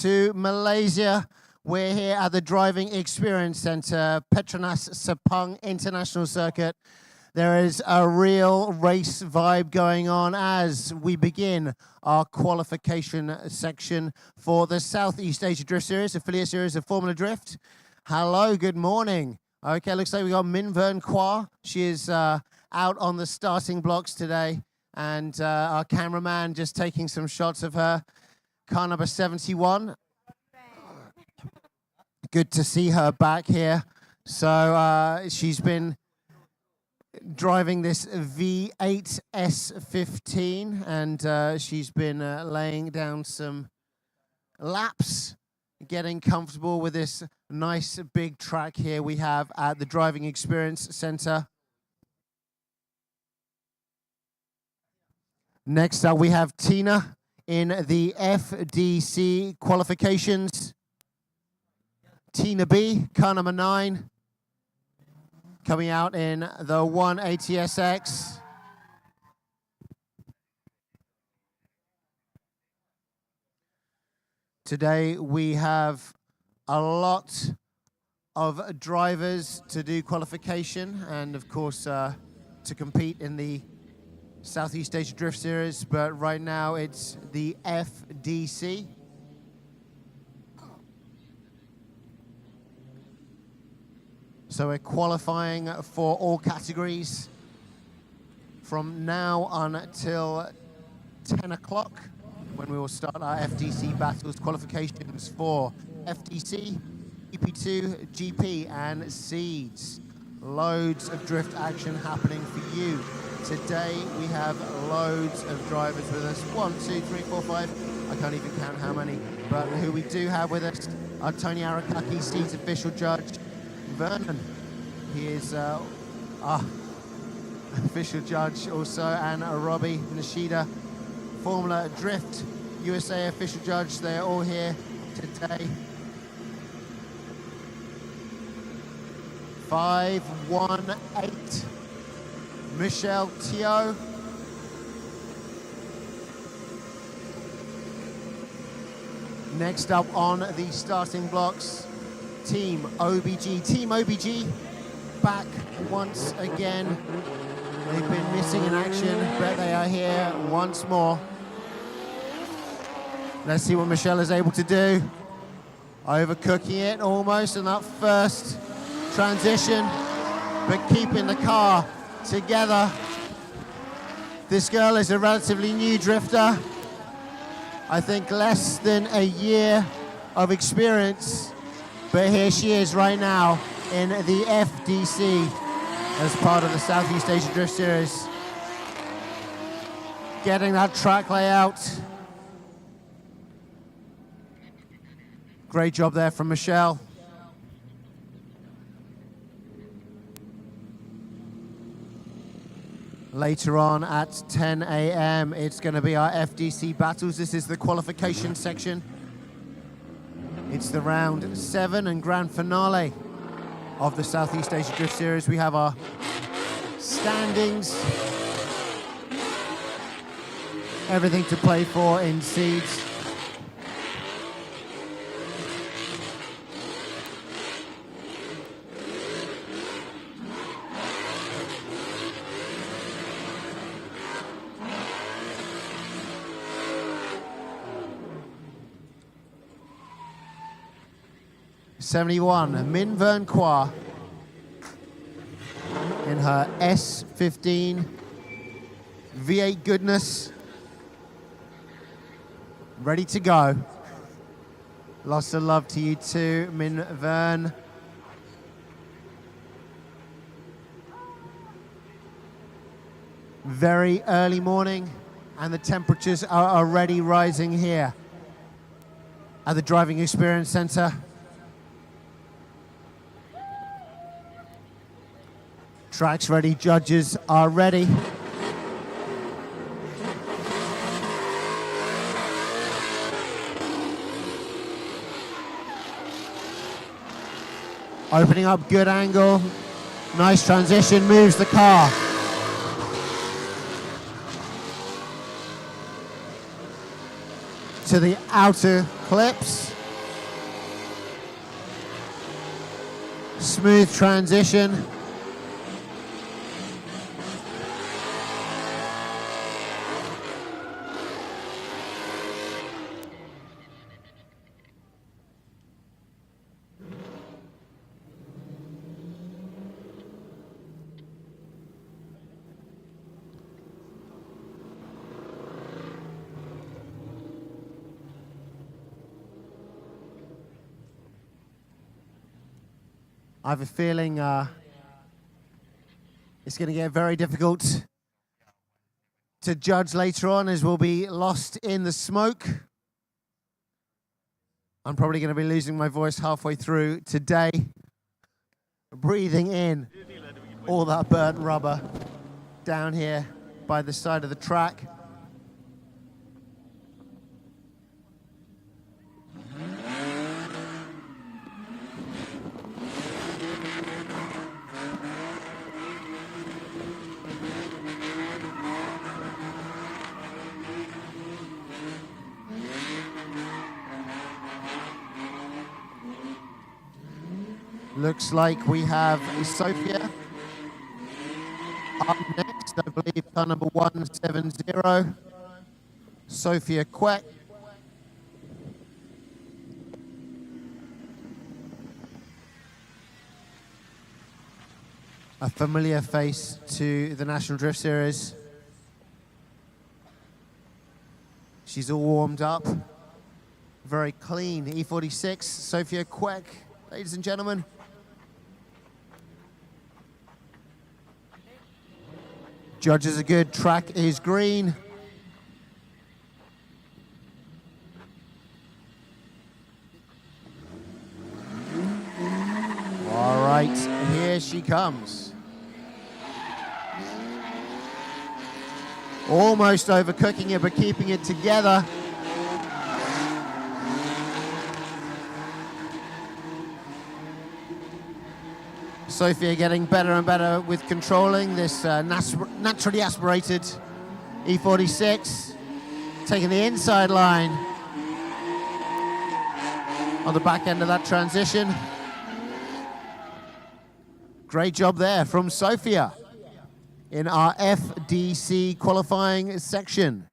to Malaysia. We're here at the Driving Experience Center, Petronas Sepang International Circuit. There is a real race vibe going on as we begin our qualification section for the Southeast Asia Drift Series, affiliate series of Formula Drift. Hello, good morning. Okay, looks like we got Minh Vern Qua. She is out on the starting blocks today, and our cameraman just taking some shots of her. Car number 71. Good to see her back here. So she's been driving this V8 S15, and she's been laying down some laps, getting comfortable with this nice big track here we have at the Driving Experience Center. Next up, we have Tina in the FDC qualifications. Tina B, car number 9, coming out in the 180SX. Today we have a lot of drivers to do qualification and of course to compete in the Southeast Asia Drift Series, but right now it's the FDC. So we're qualifying for all categories from now until 10 o'clock when we will start our FDC battles qualifications for FDC, GP2, GP and SEADS. Loads of drift action happening for you. Today we have loads of drivers with us. 1, 2, 3, 4, 5. I can't even count how many. But who we do have with us are Tony Arakaki, SEADS official judge. Vernon, he is our official judge also, and Robbie Nishida, Formula Drift USA official judge. They're all here today. 518, Michelle Teo. Next up on the starting blocks, Team OBG. Team OBG back once again. They've been missing in action, but they are here once more. Let's see what Michelle is able to do. Overcooking it almost in that first transition, but keeping the car together. This girl is a relatively new drifter. I think less than a year of experience. But here she is right now in the FDC as part of the Southeast Asia Drift Series. Getting that track layout. Great job there from Michelle. Later on at 10 a.m. it's going to be our FDC battles. This is the qualification section. It's the round 7 and grand finale of the Southeast Asia Drift Series. We have our standings, everything to play for in SEADS. '71, Minh Vern Qua in her S15 V8 goodness, ready to go. Lots of love to you too, Minh Vern. Very early morning, and the temperatures are already rising here at the Driving Experience Center. Track's ready, judges are ready. Opening up, good angle. Nice transition, moves the car. to the outer clips. Smooth transition. I have a feeling it's going to get very difficult to judge later on, as we'll be lost in the smoke. I'm probably going to be losing my voice halfway through today, breathing in all that burnt rubber down here by the side of the track. Looks like we have Sophia up next, I believe, car number 170, Sophia Queck. A familiar face to the National Drift Series. She's all warmed up, very clean. E46, Sophia Queck, ladies and gentlemen. Judges are good, track is green. All right, here she comes. Almost overcooking it, but keeping it together. Sophia getting better and better with controlling this naturally aspirated E46, taking the inside line on the back end of that transition. Great job there from Sophia in our FDC qualifying section.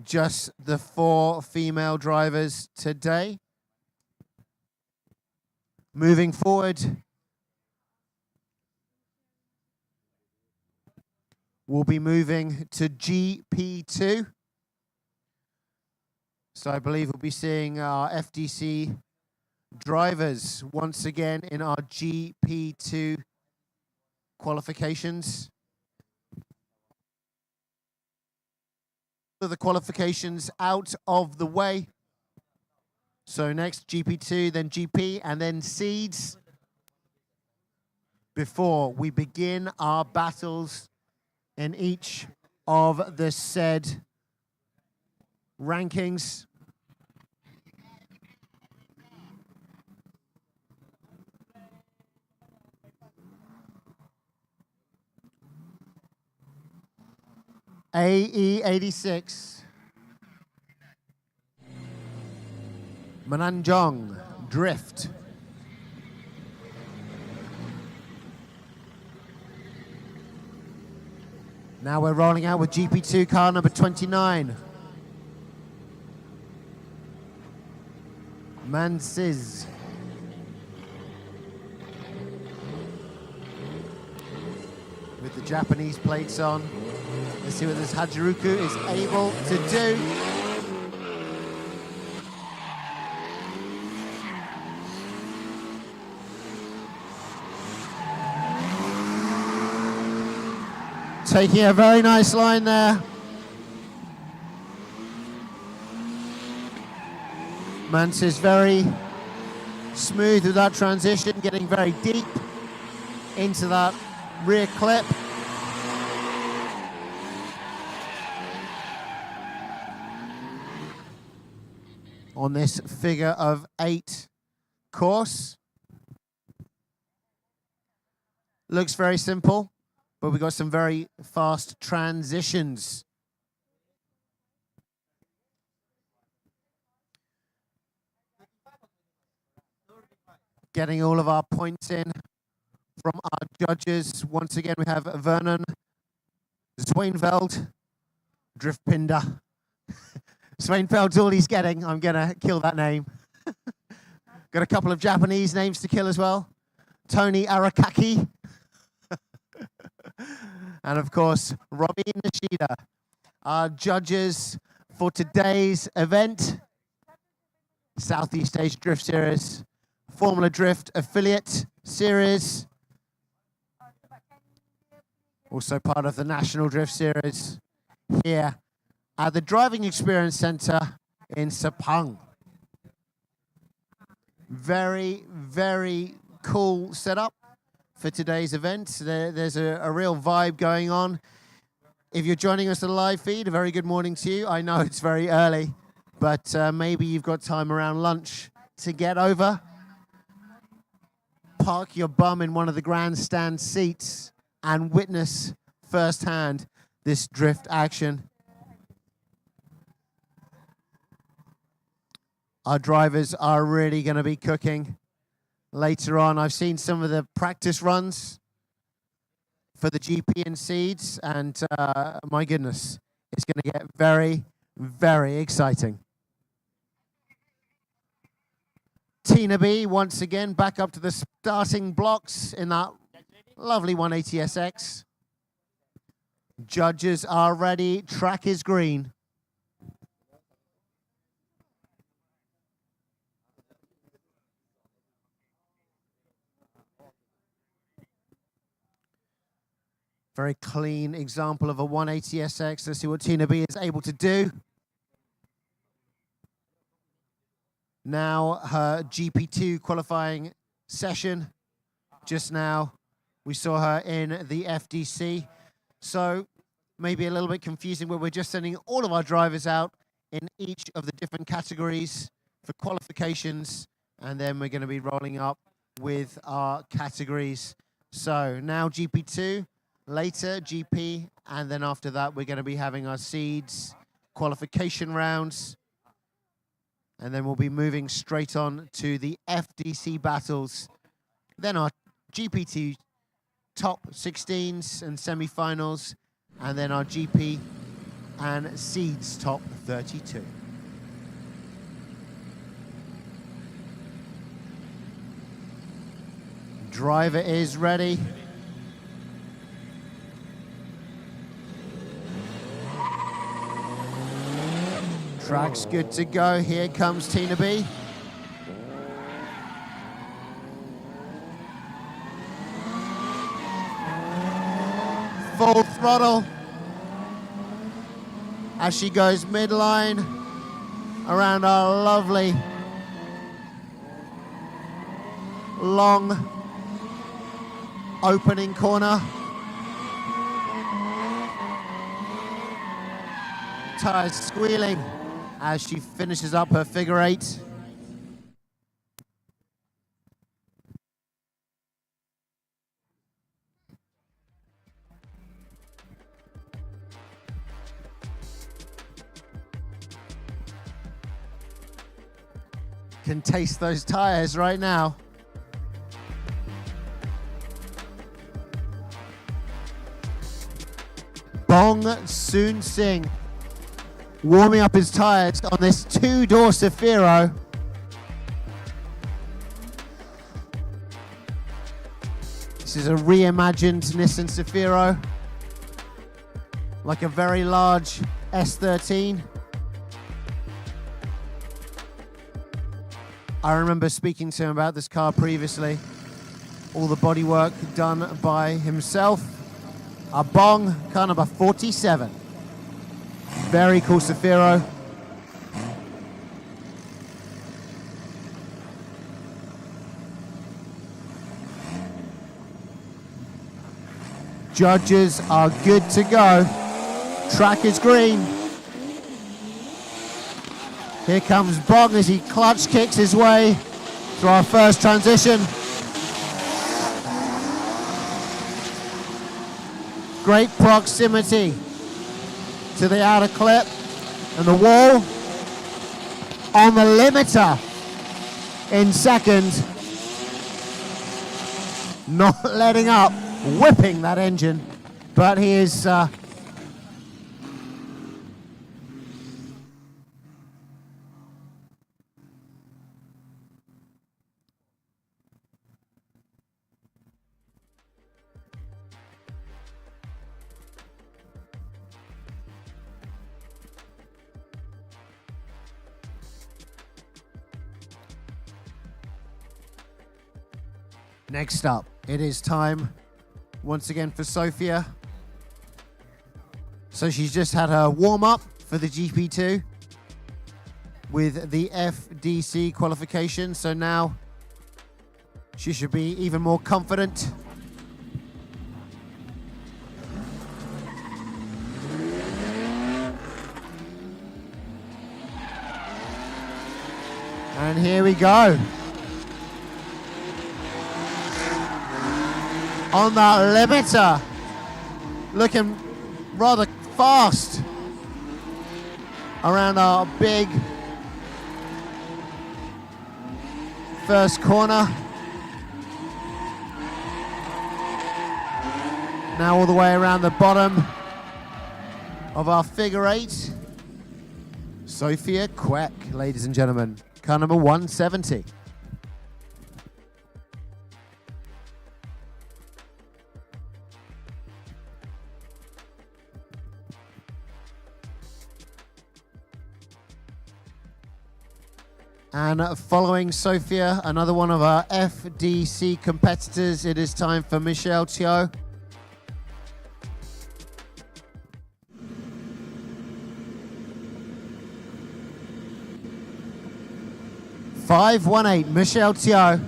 Just the 4 female drivers today. Moving forward, we'll be moving to GP2. So I believe we'll be seeing our FDC drivers once again in our GP2 qualifications. The qualifications out of the way. So next GP2, then GP, and then SEADS, before we begin our battles in each of the said rankings. AE86. Menanjong Drift. Now we're rolling out with GP2 car number 29. Mansiz. With the Japanese plates on. Let's see what this Hajiruku is able to do. Taking a very nice line there. Mance is very smooth with that transition, getting very deep into that rear clip. On this figure of 8 course. Looks very simple, but we've got some very fast transitions. getting all of our points in from our judges. Once again, we have Vernon Zwainveld, Driftpinder. Zwainveld's all he's getting. I'm going to kill that name. Got a couple of Japanese names to kill as well. Tony Arakaki. And of course, Robbie Nishida. Our judges for today's event, Southeast Asia Drift Series, Formula Drift Affiliate Series, also part of the National Drift Series here at the Driving Experience Center in Sepang. Very, very cool setup for today's event. There's a real vibe going on. If you're joining us on the live feed, a very good morning to you. I know it's very early, but maybe you've got time around lunch to get over. Park your bum in one of the grandstand seats and witness firsthand this drift action. Our drivers are really going to be cooking later on. I've seen some of the practice runs for the GP and SEADS, and my goodness, it's going to get very, very exciting. Tina B, once again, back up to the starting blocks in that lovely 180SX. Judges are ready. Track is green. Very clean example of a 180SX. Let's see what Tina B is able to do. Now her GP2 qualifying session. Just now we saw her in the FDC. So maybe a little bit confusing, where we're just sending all of our drivers out in each of the different categories for qualifications, and then we're going to be rolling up with our categories. So now GP2, later GP, and then after that we're going to be having our SEADS qualification rounds, and then we'll be moving straight on to the FDC battles, then our GP2 top 16s and semi-finals, and then our GP and SEADS top 32. Driver is ready. Track's good to go. Here comes Tina B. Full throttle as she goes midline around our lovely long opening corner. Tires squealing as she finishes up her figure eight. Can taste those tires right now. Bong Soon Singh warming up his tires on this two-door Zafiro. This is a reimagined Nissan Zafiro, like a very large S13. I remember speaking to him about this car previously. All the bodywork done by himself. A Bong, car number 47. Very cool Zafiro. Judges are good to go. Track is green. Here comes Bong as he clutch kicks his way through our first transition. Great proximity to the outer clip and the wall. On the limiter in second. not letting up, whipping that engine, but he is next up, it is time once again for Sophia. So she's just had her warm-up for the GP2 with the FDC qualification. So now she should be even more confident. And here we go. On that limiter, looking rather fast around our big first corner. Now all the way around the bottom of our figure eight. Sophia Queck, ladies and gentlemen, car number 170. And following Sophia, another one of our FDC competitors, it is time for Michelle Teo. .518, Michelle Teo.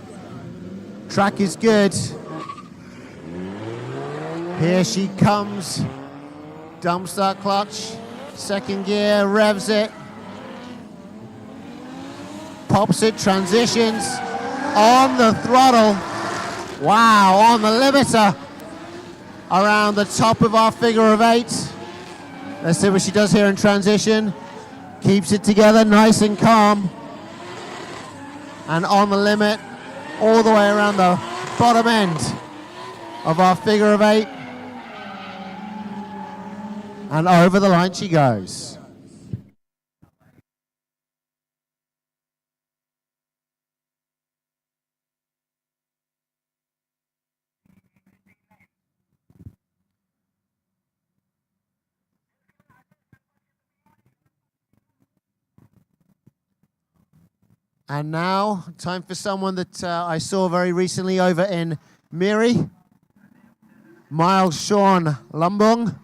Track is good. Here she comes. Dumps that clutch. Second gear, revs it. Pops it, transitions, on the throttle. Wow, on the limiter. Around the top of our figure of eight. Let's see what she does here in transition. Keeps it together, nice and calm. And on the limit, all the way around the bottom end of our figure of eight. And over the line she goes. And now, time for someone that I saw very recently over in Miri. Miles Sean Lumbung.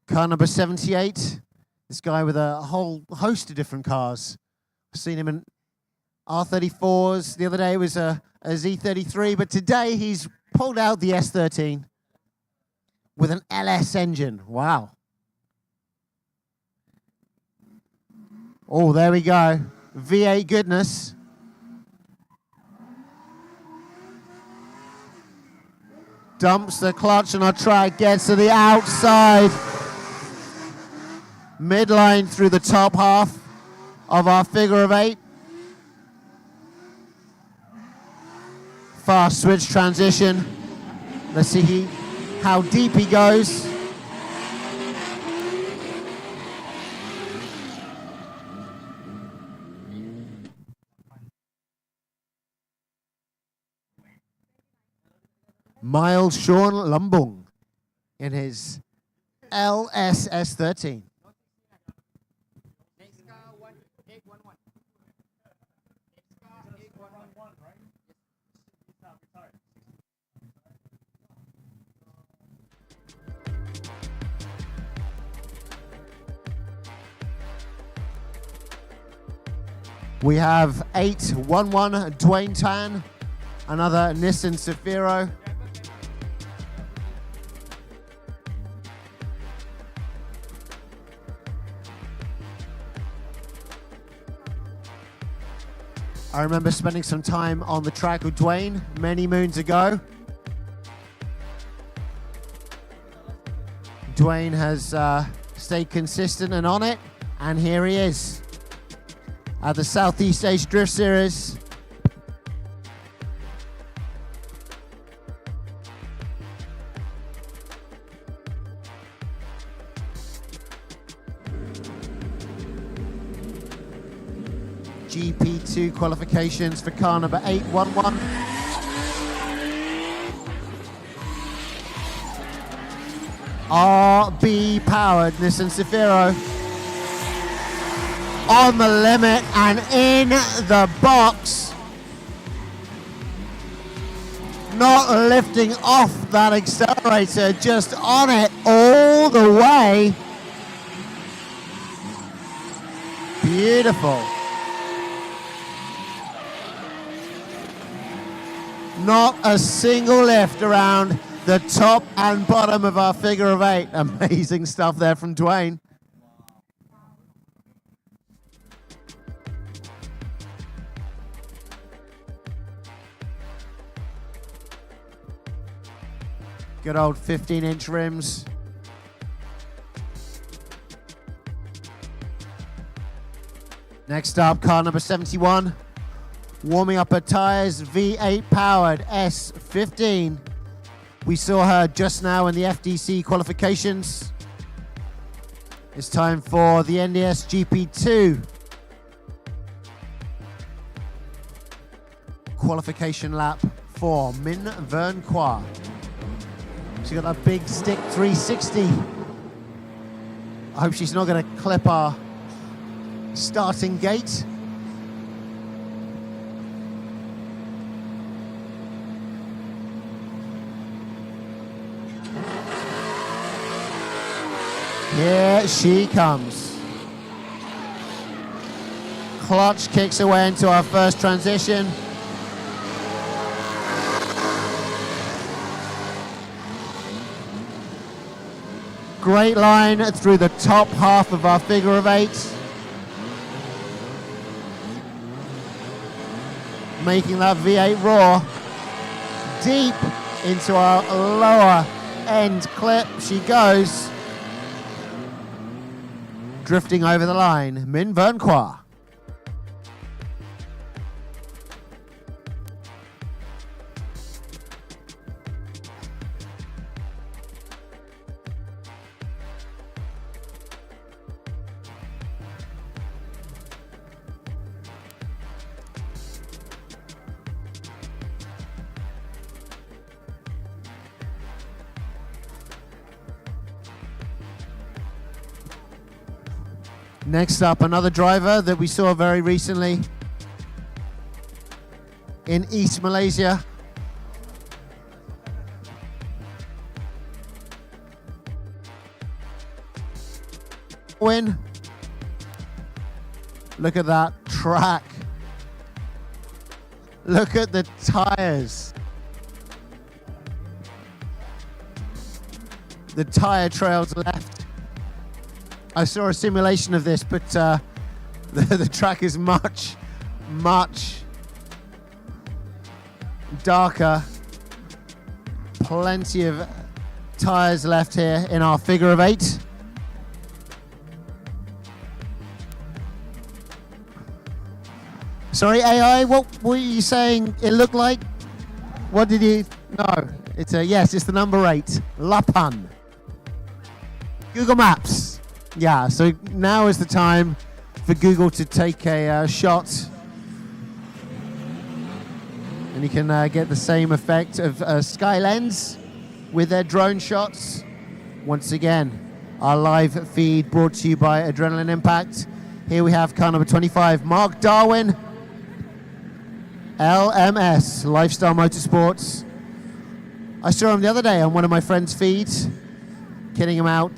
Car number 78. This guy with a whole host of different cars. I've seen him in R34s. The other day it was a Z33, but today he's pulled out the S13. With an LS engine. Wow. Oh, there we go. V8 goodness. Dumps the clutch on our track, gets to the outside. Midline through the top half of our figure of eight. Fast switch transition. Let's see how deep he goes. Miles Sean Lumbung in his LSS13. We have 811 Dwayne Tan, another Nissan Safiro. I remember spending some time on the track with Dwayne many moons ago. Dwayne has stayed consistent and on it, And here he is at the Southeast Asia Drift Series. GP2 qualifications for car number 811. RB powered Nissan Zafiro. On the limit and in the box. Not lifting off that accelerator, just on it all the way. Beautiful. Not a single lift around the top and bottom of our figure of 8. Amazing stuff there from Dwayne. Good old 15-inch rims. Next up, car number 71. Warming up her tires, V8 powered S15. We saw her just now in the FDC qualifications. It's time for the NDS GP2 qualification lap for Min Vern Qua. She's got that big stick 360. I hope she's not going to clip our starting gate. Here she comes. Clutch kicks away into our first transition. Great line through the top half of our figure of 8. Making that V8 roar. Deep into our lower end clip she goes. Drifting over the line, Min Vern Qua. Next up, another driver that we saw very recently in East Malaysia. Win. Look at that track. Look at the tires. The tire trails left. I saw a simulation of this, but the track is much, much darker. Plenty of tires left here in our figure of 8. Sorry, AI, what were you saying it looked like? What did you... No, it's yes, it's the number 8, Lapan. Google Maps. Yeah, so now is the time for Google to take a shot. And you can get the same effect of Skylens with their drone shots. Once again, our live feed brought to you by Adrenaline Impact. Here we have car number 25, Mark Darwin. LMS, Lifestyle Motorsports. I saw him the other day on one of my friend's feeds, kitting him out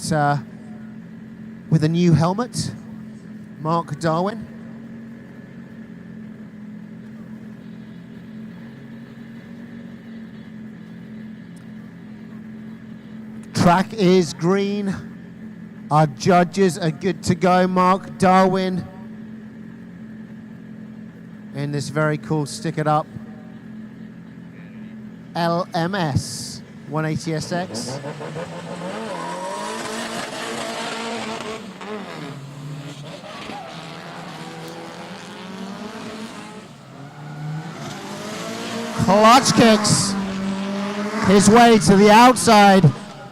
with a new helmet. Mark Darwin. Track is green. Our judges are good to go. Mark Darwin in this very cool stickered up LMS 180SX. clutch kicks his way to the outside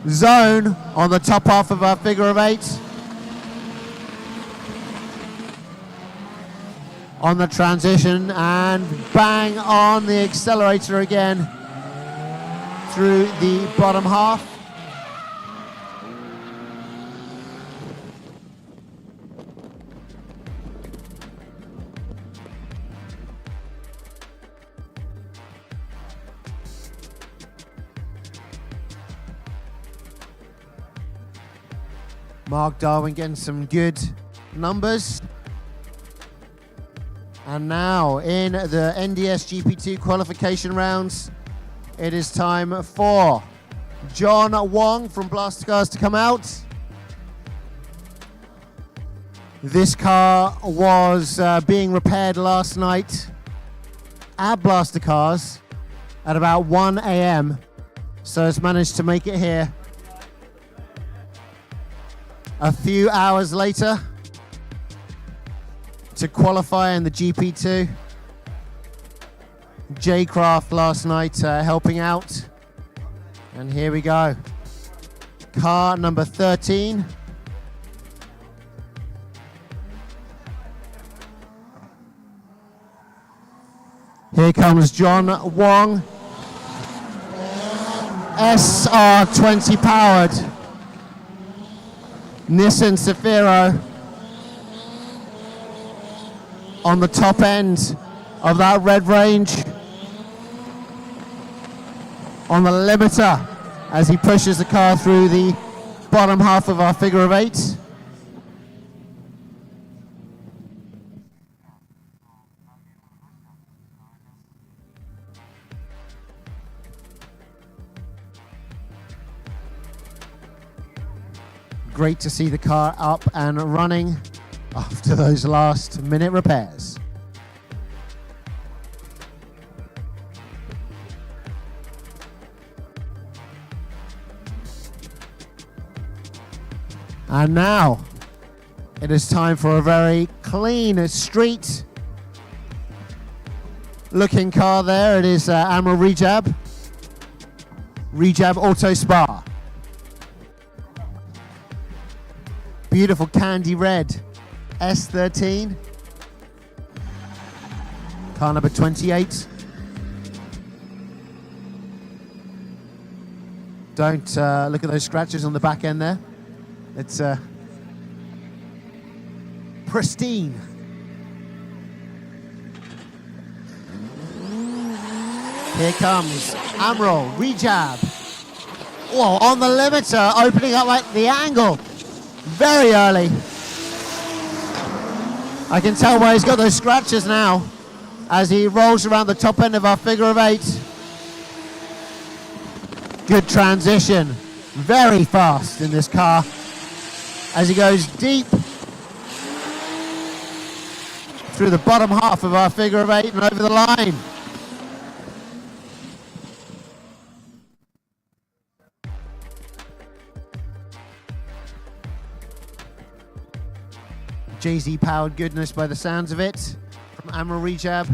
zone on the top half of our figure of 8. On the transition and bang on the accelerator again through the bottom half. Mark Darwin getting some good numbers. And now in the NDS GP2 qualification rounds, it is time for John Wong from Blaster Cars to come out. This car was being repaired last night at Blaster Cars at about 1 a.m. So it's managed to make it here a few hours later to qualify in the GP2. J Craft last night helping out. And here we go. Car number 13. Here comes John Wong. SR20 powered Nissan Safiro on the top end of that red range. On the limiter as he pushes the car through the bottom half of our figure of 8. Great to see the car up and running after those last minute repairs. And now it is time for a very clean street looking car there. It is Admiral Rejab Auto Spa. Beautiful candy red S13. Car number 28. Don't look at those scratches on the back end there. It's pristine. Here comes Admiral Rejab. Whoa, on the limiter, opening up at the angle. Very early. I can tell why he's got those scratches now as he rolls around the top end of our figure of 8. Good transition. Very fast in this car as he goes deep through the bottom half of our figure of 8 and over the line. Jay-Z powered goodness by the sounds of it from Admiral Rejab.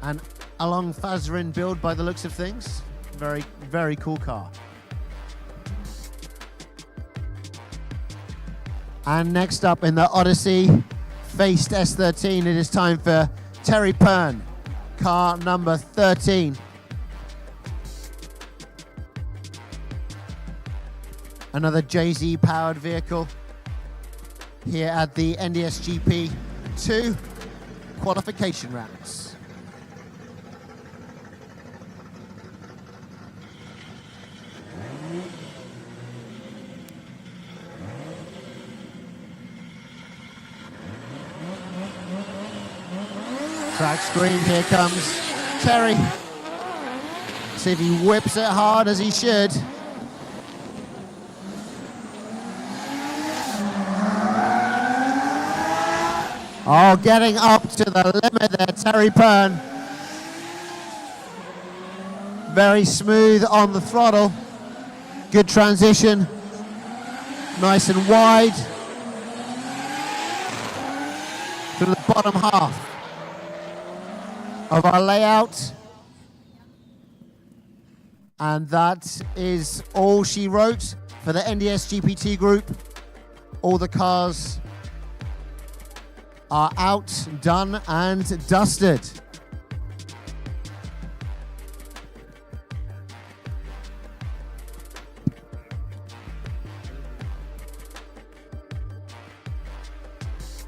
And along Fazrin build by the looks of things. Very, very cool car. And next up in the Odyssey Faced S13, it is time for Terry Pern, car number 13. Another Jay-Z powered vehicle here at the NDS GP2 qualification rounds. Track screen, here comes Terry. See if he whips it hard as he should. Oh, getting up to the limit there, Terry Pern. Very smooth on the throttle. Good transition. Nice and wide. bottom half of our layout. And that is all she wrote for the NDS GP2 group. All the cars are out, done and dusted.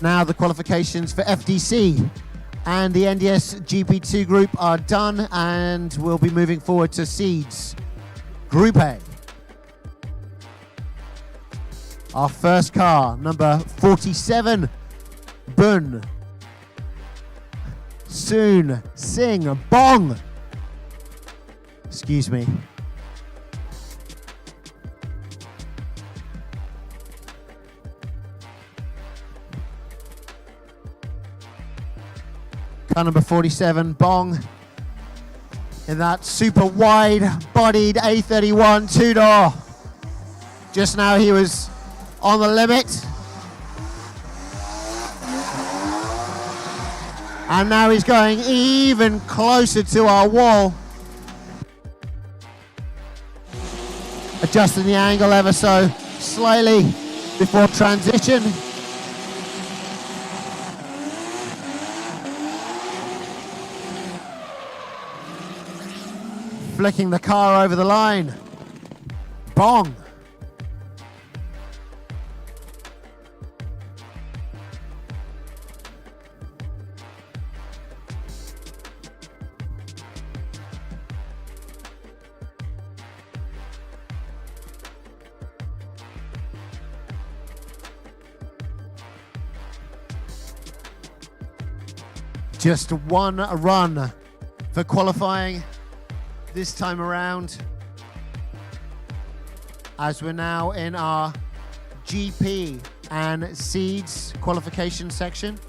Now the qualifications for FDC and the NDS GP2 group are done, and we'll be moving forward to SEADS Group A. Our first car, number 47, Bun, Soon, Sing, Bong. Excuse me. Car number 47, Bong, in that super wide-bodied A31 two-door. Just now he was on the limit. And now he's going even closer to our wall. Adjusting the angle ever so slightly before transition. Flicking the car over the line. Bong. Just one run for qualifying this time around, as we're now in our GP and SEADS qualification section.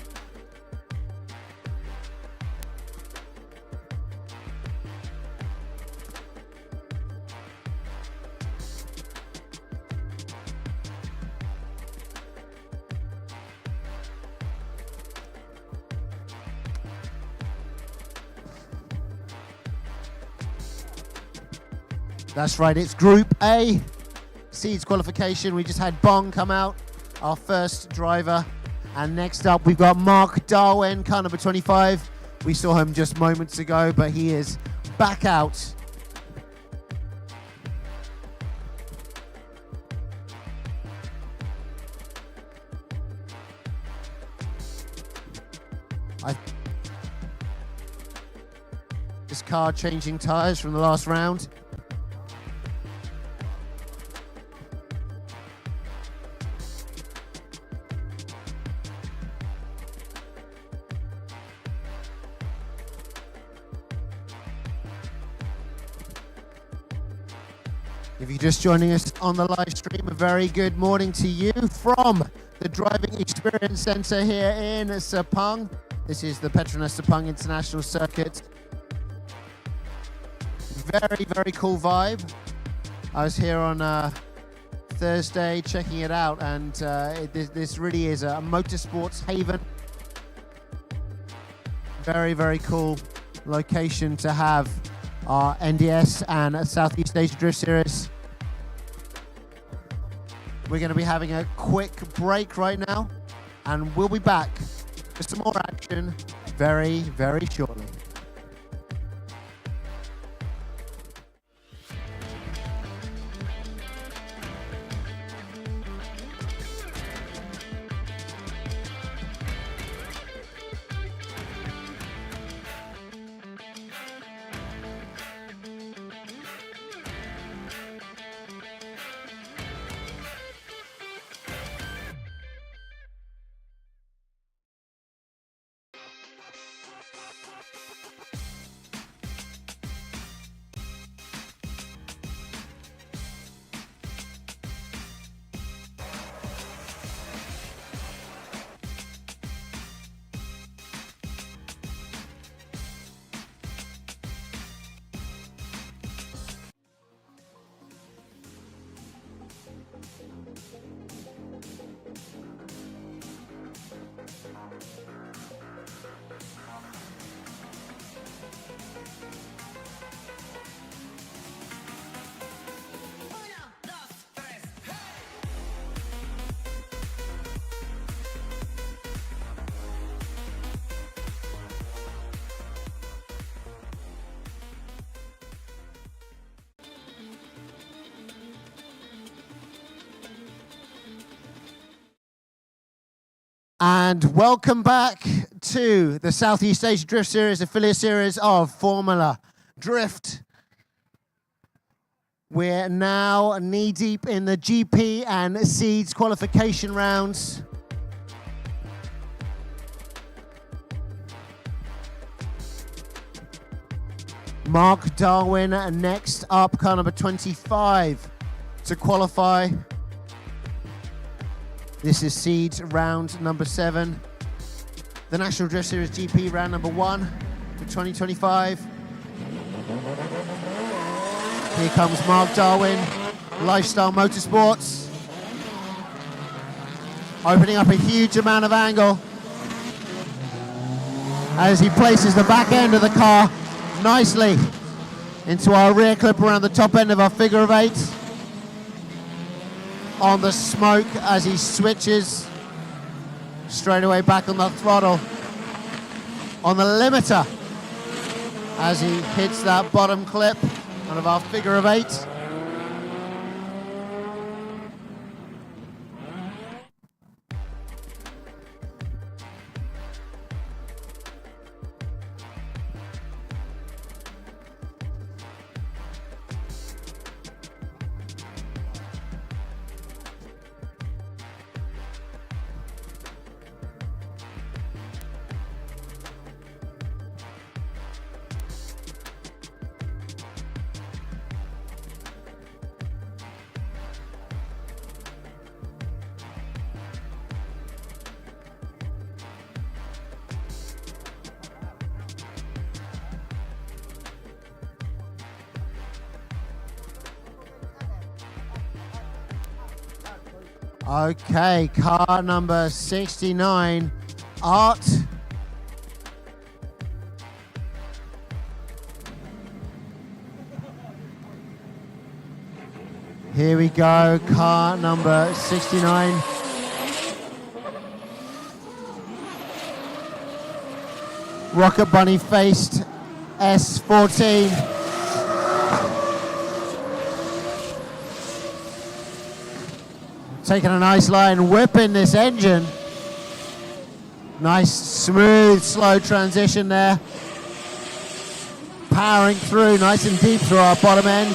That's right, it's Group A, SEADS qualification. We just had Bong come out, our first driver. And next up, we've got Mark Darwin, car number 25. We saw him just moments ago, but he is back out. This car changing tires from the last round. If you're just joining us on the live stream, a very good morning to you from the Driving Experience Center here in Sepang. This is the Petronas Sepang International Circuit. Very, very cool vibe. I was here on Thursday checking it out, and this really is a motorsports haven. Very, very cool location to have our NDS and Southeast Asia Drift Series. We're going to be having a quick break right now, and we'll be back for some more action very, very shortly. And welcome back to the Southeast Asia Drift Series, affiliate series of Formula Drift. We're now knee-deep in the GP and SEADS qualification rounds. Mark Darwin next up, car number 25 to qualify. This is SEADS round number 7. The National Drift Series GP round number 1 for 2025. Here comes Mark Darwin, Lifestyle Motorsports. Opening up a huge amount of angle as he places the back end of the car nicely into our rear clip around the top end of our figure of 8. On the smoke as he switches straight away back on the throttle. On the limiter as he hits that bottom clip out of our figure of 8. Okay, car number 69, Art. Here we go, car number 69. Rocket Bunny faced S14. Taking a nice line, whipping this engine. Nice, smooth, slow transition there. Powering through, nice and deep through our bottom end.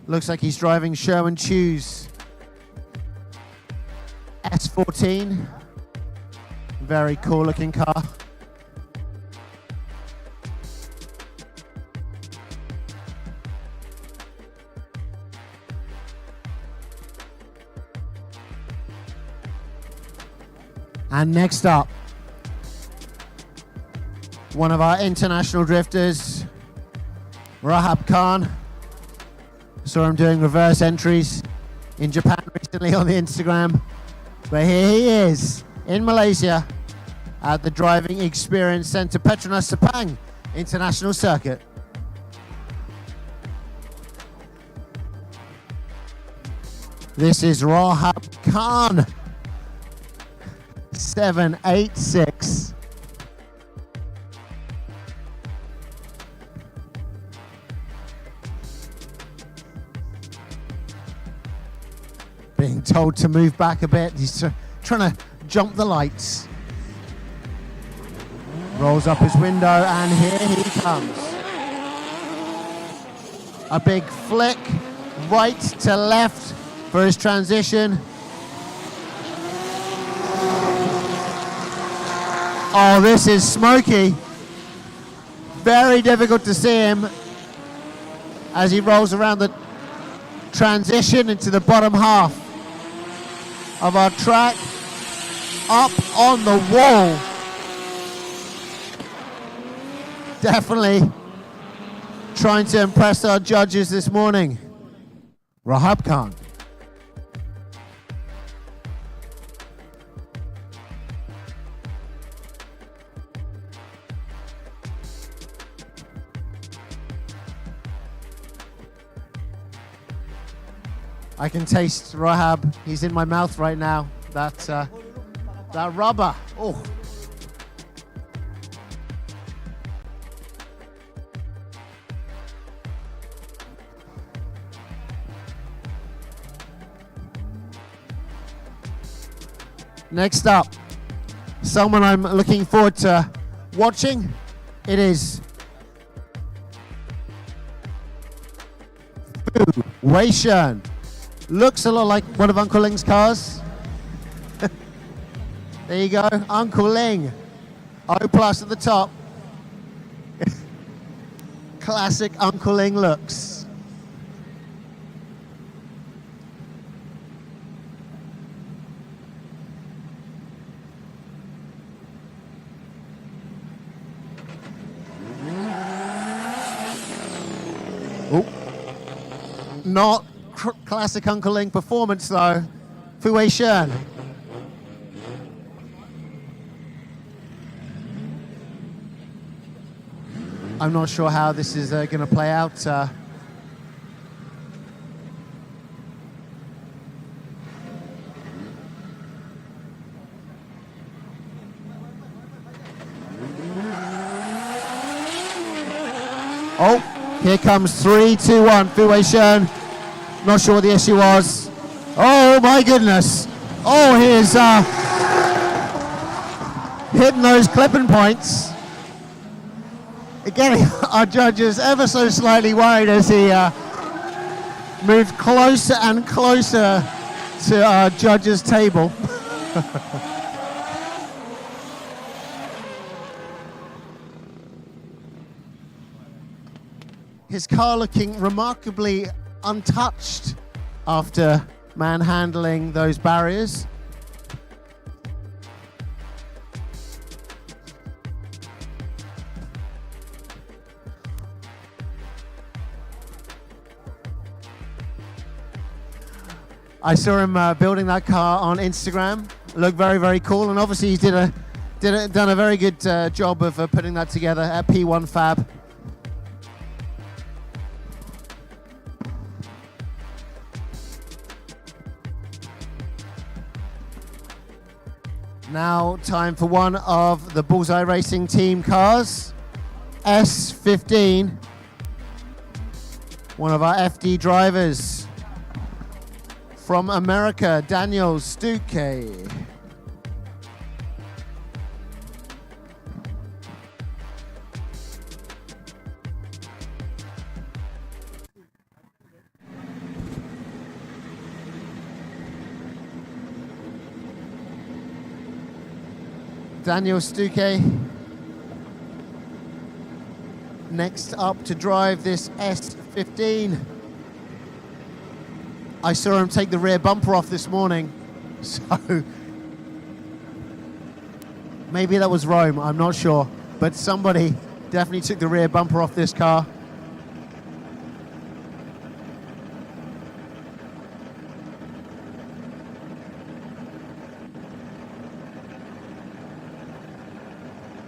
Looks like he's driving Sherman Chew's S14. Very cool looking car. And next up, one of our international drifters, Rahab Khan. Saw him doing reverse entries in Japan recently on the Instagram. But here he is in Malaysia at the Driving Experience Center, Petronas Sepang International Circuit. This is Rahab Khan. 786. Being told to move back a bit. He's trying to jump the lights. Rolls up his window and here he comes. A big flick right to left for his transition. Oh, this is smoky. Very difficult to see him as he rolls around the transition into the bottom half of our track. Up on the wall. Definitely trying to impress our judges this morning. Rahab Khan. I can taste Rahab. He's in my mouth right now. That rubber. Oh. Next up, someone I'm looking forward to watching. It is Wei Shen. Looks a lot like one of Uncle Ling's cars. There you go, Uncle Ling. O+ at the top. Classic Uncle Ling looks. Oh, not classic Uncle Ling performance though, for Wei Shen. I'm not sure how this is going to play out. Oh, here comes 3, 2, 1, Fu Wei Shen. Not sure what the issue was. Oh my goodness. Oh, he's hitting those clipping points. Getting our judges ever so slightly worried as he moved closer and closer to our judges' table. His car looking remarkably untouched after manhandling those barriers. I saw him building that car on Instagram. Looked very, very cool, and obviously he's done a very good job of putting that together at P1 Fab. Now time for one of the Bullseye Racing team cars, S15. One of our FD drivers. From America, Daniel Stuke. Daniel Stuke. Next up to drive this S15. I saw him take the rear bumper off this morning, so maybe that was Rome, I'm not sure, but somebody definitely took the rear bumper off this car.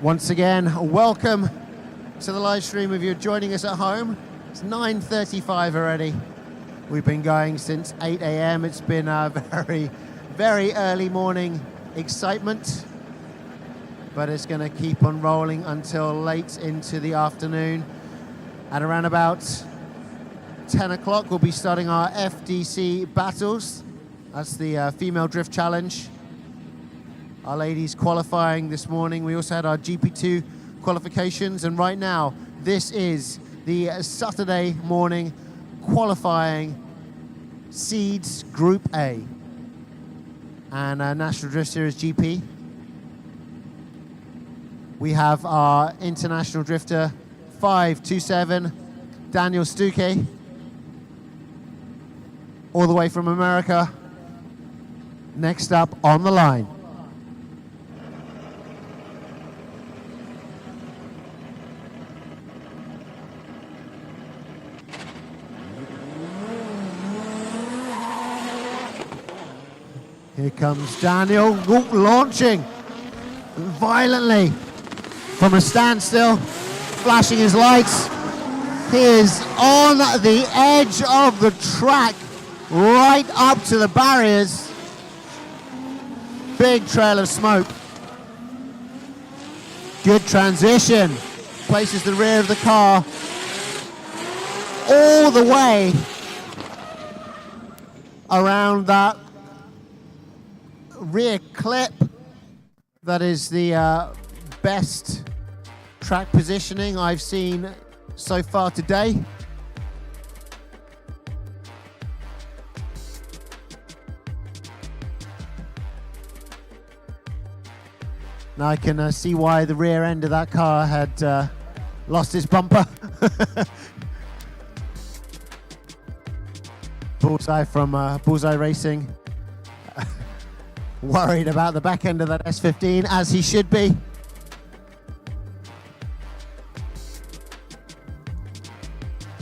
Once again, welcome to the live stream if you're joining us at home. It's 9:35 already. We've been going since 8 a.m. It's been a very, very early morning excitement, but it's going to keep on rolling until late into the afternoon. At around about 10 o'clock, we'll be starting our FDC battles. That's the Female Drift Challenge. Our ladies qualifying this morning. We also had our GP2 qualifications, and right now, this is the Saturday morning qualifying SEADS Group A and National Drift Series GP. We have our international drifter 527 Daniel Stuke, all the way from America. Next up on the line. Here comes Daniel, launching violently from a standstill, flashing his lights. He is on the edge of the track, right up to the barriers. Big trail of smoke. Good transition. Places the rear of the car all the way around that rear clip. That is the best track positioning I've seen so far today. Now I can see why the rear end of that car had lost its bumper. Bullseye from Bullseye Racing. Worried about the back end of that S15, as he should be.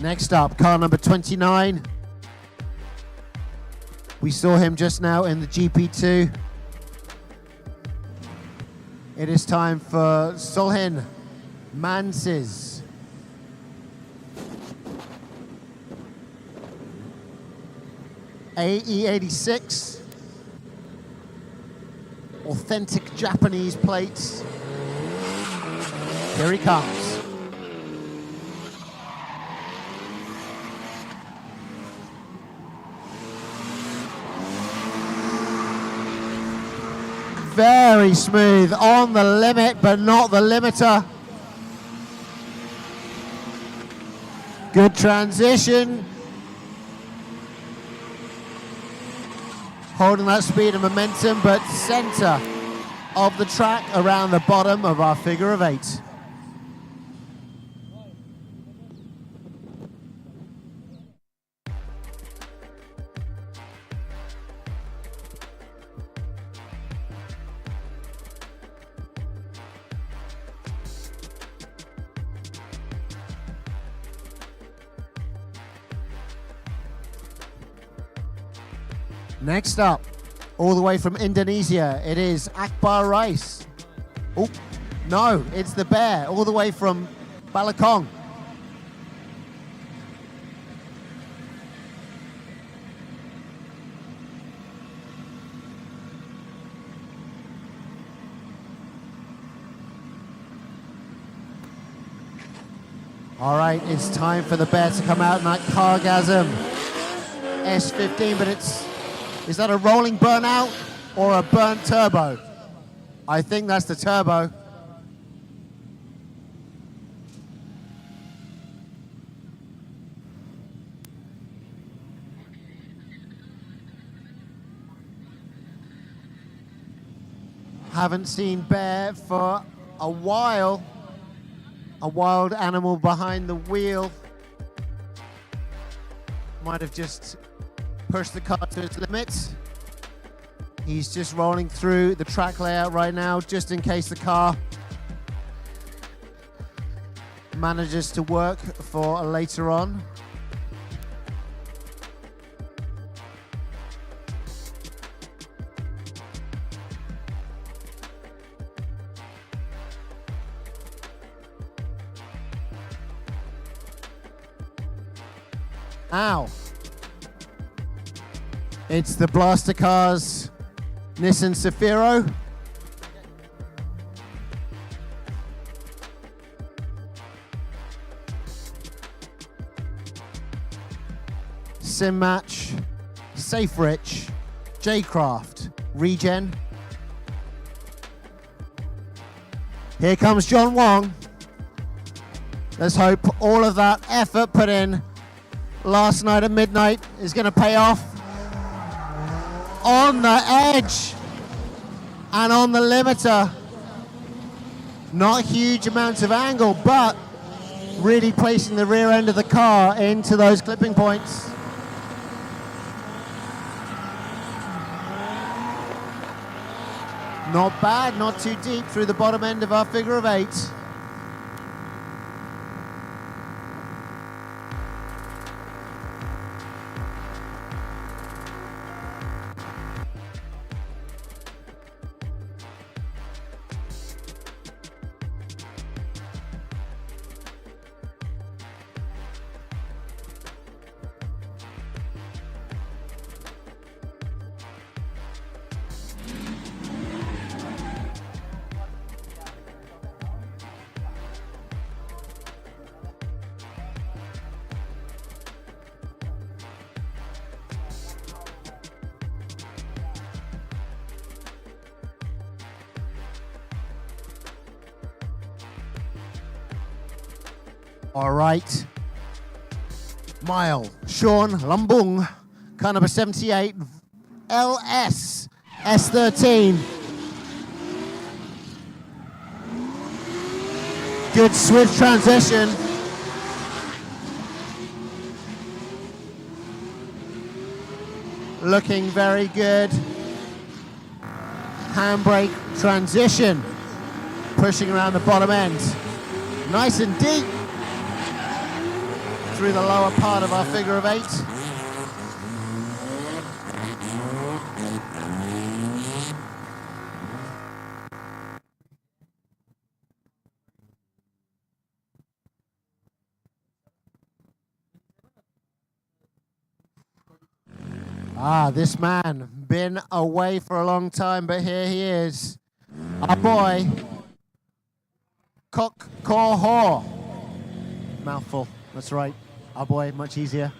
Next up, car number 29. We saw him just now in the GP2. It is time for Solhin Manses. AE86. Authentic Japanese plates. Here he comes. Very smooth, on the limit, but not the limiter. Good transition. Holding that speed and momentum, but center of the track around the bottom of our figure of 8. Next up, all the way from Indonesia, it is Akbar Rice. Oh, no, it's the Bear, all the way from Balakong. All right, it's time for the Bear to come out in that Cargasm S15, but is that a rolling burnout or a burnt turbo? I think that's the turbo. Haven't seen Bear for a while. A wild animal behind the wheel. Might have just pushed the car to its limits. He's just rolling through the track layout right now, just in case the car manages to work for later on. Ow. It's the Blaster Cars Nissan Safiro. Sim Match, Safe Rich, J-Craft, Regen. Here comes John Wong. Let's hope all of that effort put in last night at midnight is going to pay off. On the edge and on the limiter. Not huge amounts of angle, but really placing the rear end of the car into those clipping points. Not bad, not too deep through the bottom end of our figure of 8. All right. Mile, Sean Lumbung, car number 78, LS, S13. Good swift transition. Looking very good. Handbrake transition. Pushing around the bottom end. Nice and deep. Through the lower part of our figure of 8. This man, been away for a long time, but here he is. Our boy, Kok Koho. Mouthful, that's right. Our boy, much easier.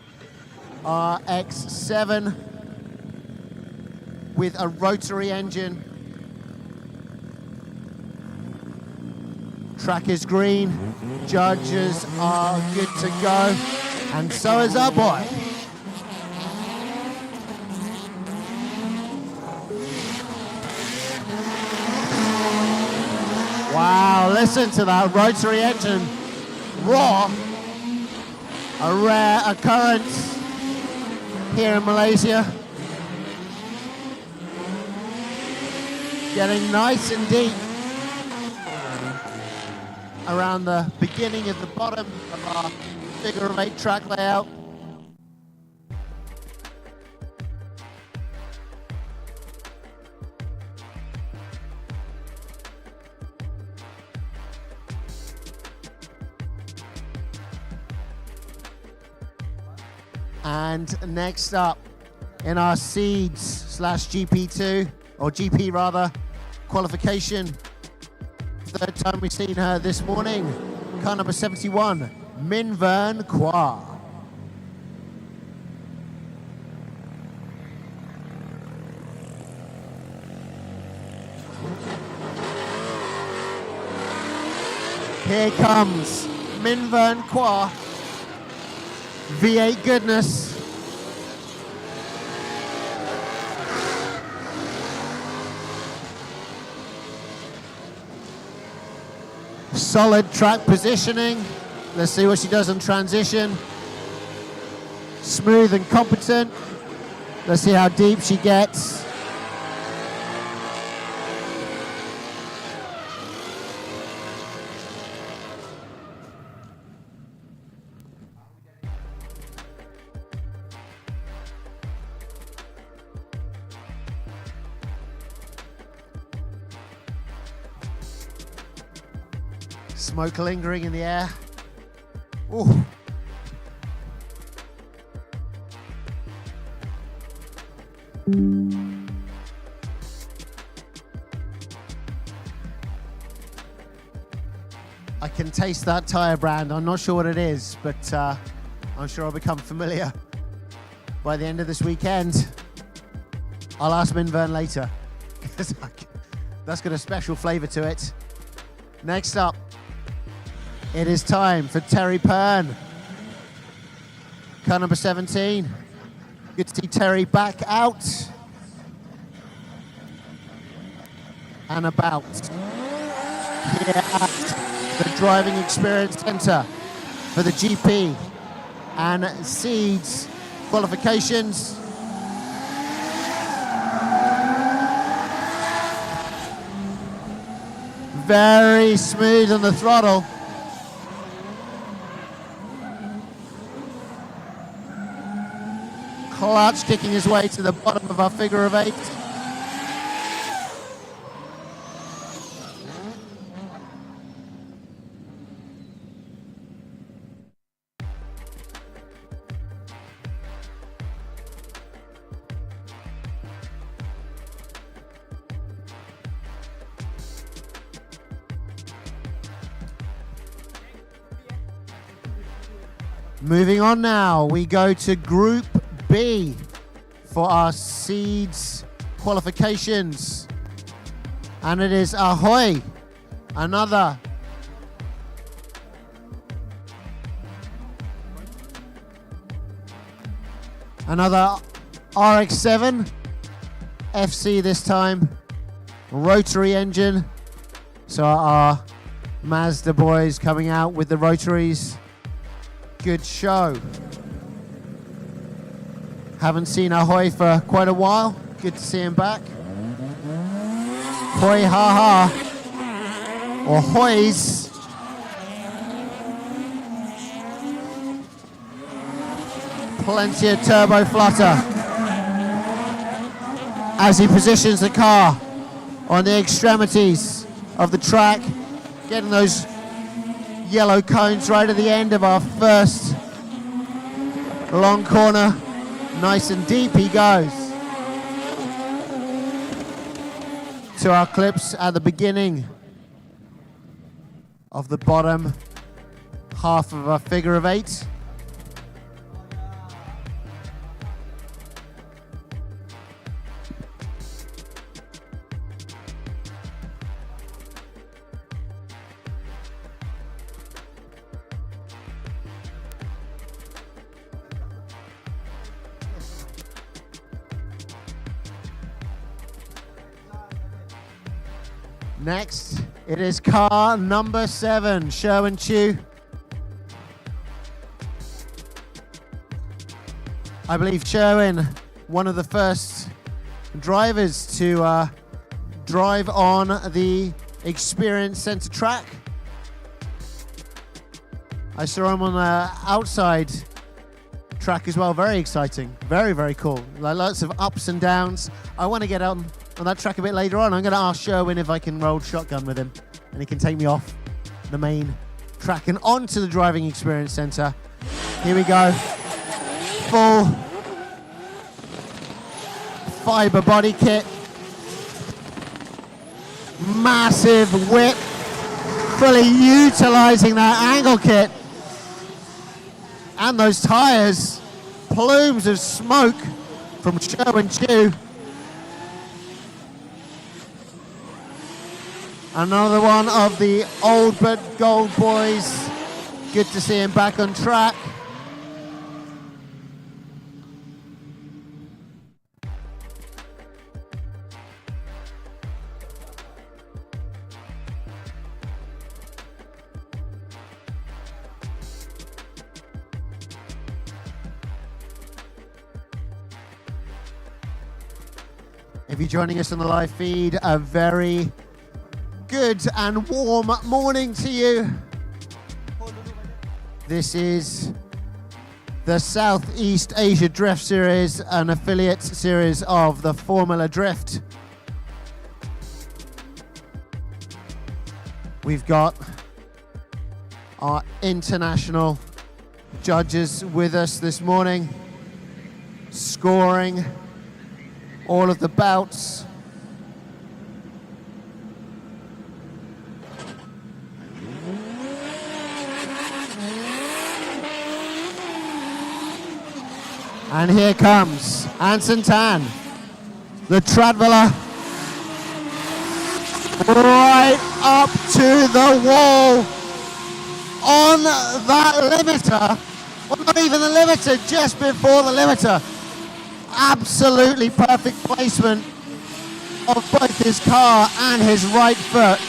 RX-7 with a rotary engine. Track is green. Judges are good to go. And so is our boy. Wow, listen to that rotary engine roar. A rare occurrence here in Malaysia. Getting nice and deep around the beginning of the bottom of our figure of 8 track layout. And next up in our SEADS / GP2, or GP rather, qualification. Third time we've seen her this morning. Car number 71, Min Vern Kwa. Here comes Min Vern Kwa. V8 goodness. Solid track positioning. Let's see what she does in transition. Smooth and competent. Let's see how deep she gets. Smoke lingering in the air. Ooh. I can taste that tire brand. I'm not sure what it is, but I'm sure I'll become familiar by the end of this weekend. I'll ask Min Vern later, because that's got a special flavor to it. Next up, it is time for Terry Pern. Car number 17. Good to see Terry back out and about here at the Driving Experience Center for the GP and SEADS qualifications. Very smooth on the throttle. Clutch kicking his way to the bottom of our figure of 8. Moving on now, we go to Group B for our SEADS qualifications. And it is Ahoy, another Another RX-7, FC this time, rotary engine. So our Mazda boys coming out with the rotaries. Good show. Haven't seen Ahoy for quite a while. Good to see him back. Hoy ha ha, or Hoys. Plenty of turbo flutter as he positions the car on the extremities of the track, getting those yellow cones right at the end of our first long corner. Nice and deep he goes. To our clips at the beginning of the bottom half of a figure of 8. Next, it is car number 7, Sherwin Chu. I believe Sherwin, one of the first drivers to drive on the Experience Center track. I saw him on the outside track as well. Very exciting. Very, very cool. Like lots of ups and downs. I want to get on that track a bit later on. I'm going to ask Sherwin if I can roll shotgun with him and he can take me off the main track and onto the Driving Experience Center. Here we go. Full fiber body kit. Massive whip. Fully utilizing that angle kit. And those tires. Plumes of smoke from Sherwin Chu. Another one of the old but gold boys. Good to see him back on track. If you're joining us on the live feed, a very good and warm morning to you. This is the Southeast Asia Drift Series, an affiliate series of the Formula Drift. We've got our international judges with us this morning, scoring all of the bouts. And here comes Anson Tan, the Tradvilla, right up to the wall on that limiter. Well, not even the limiter, just before the limiter. Absolutely perfect placement of both his car and his right foot.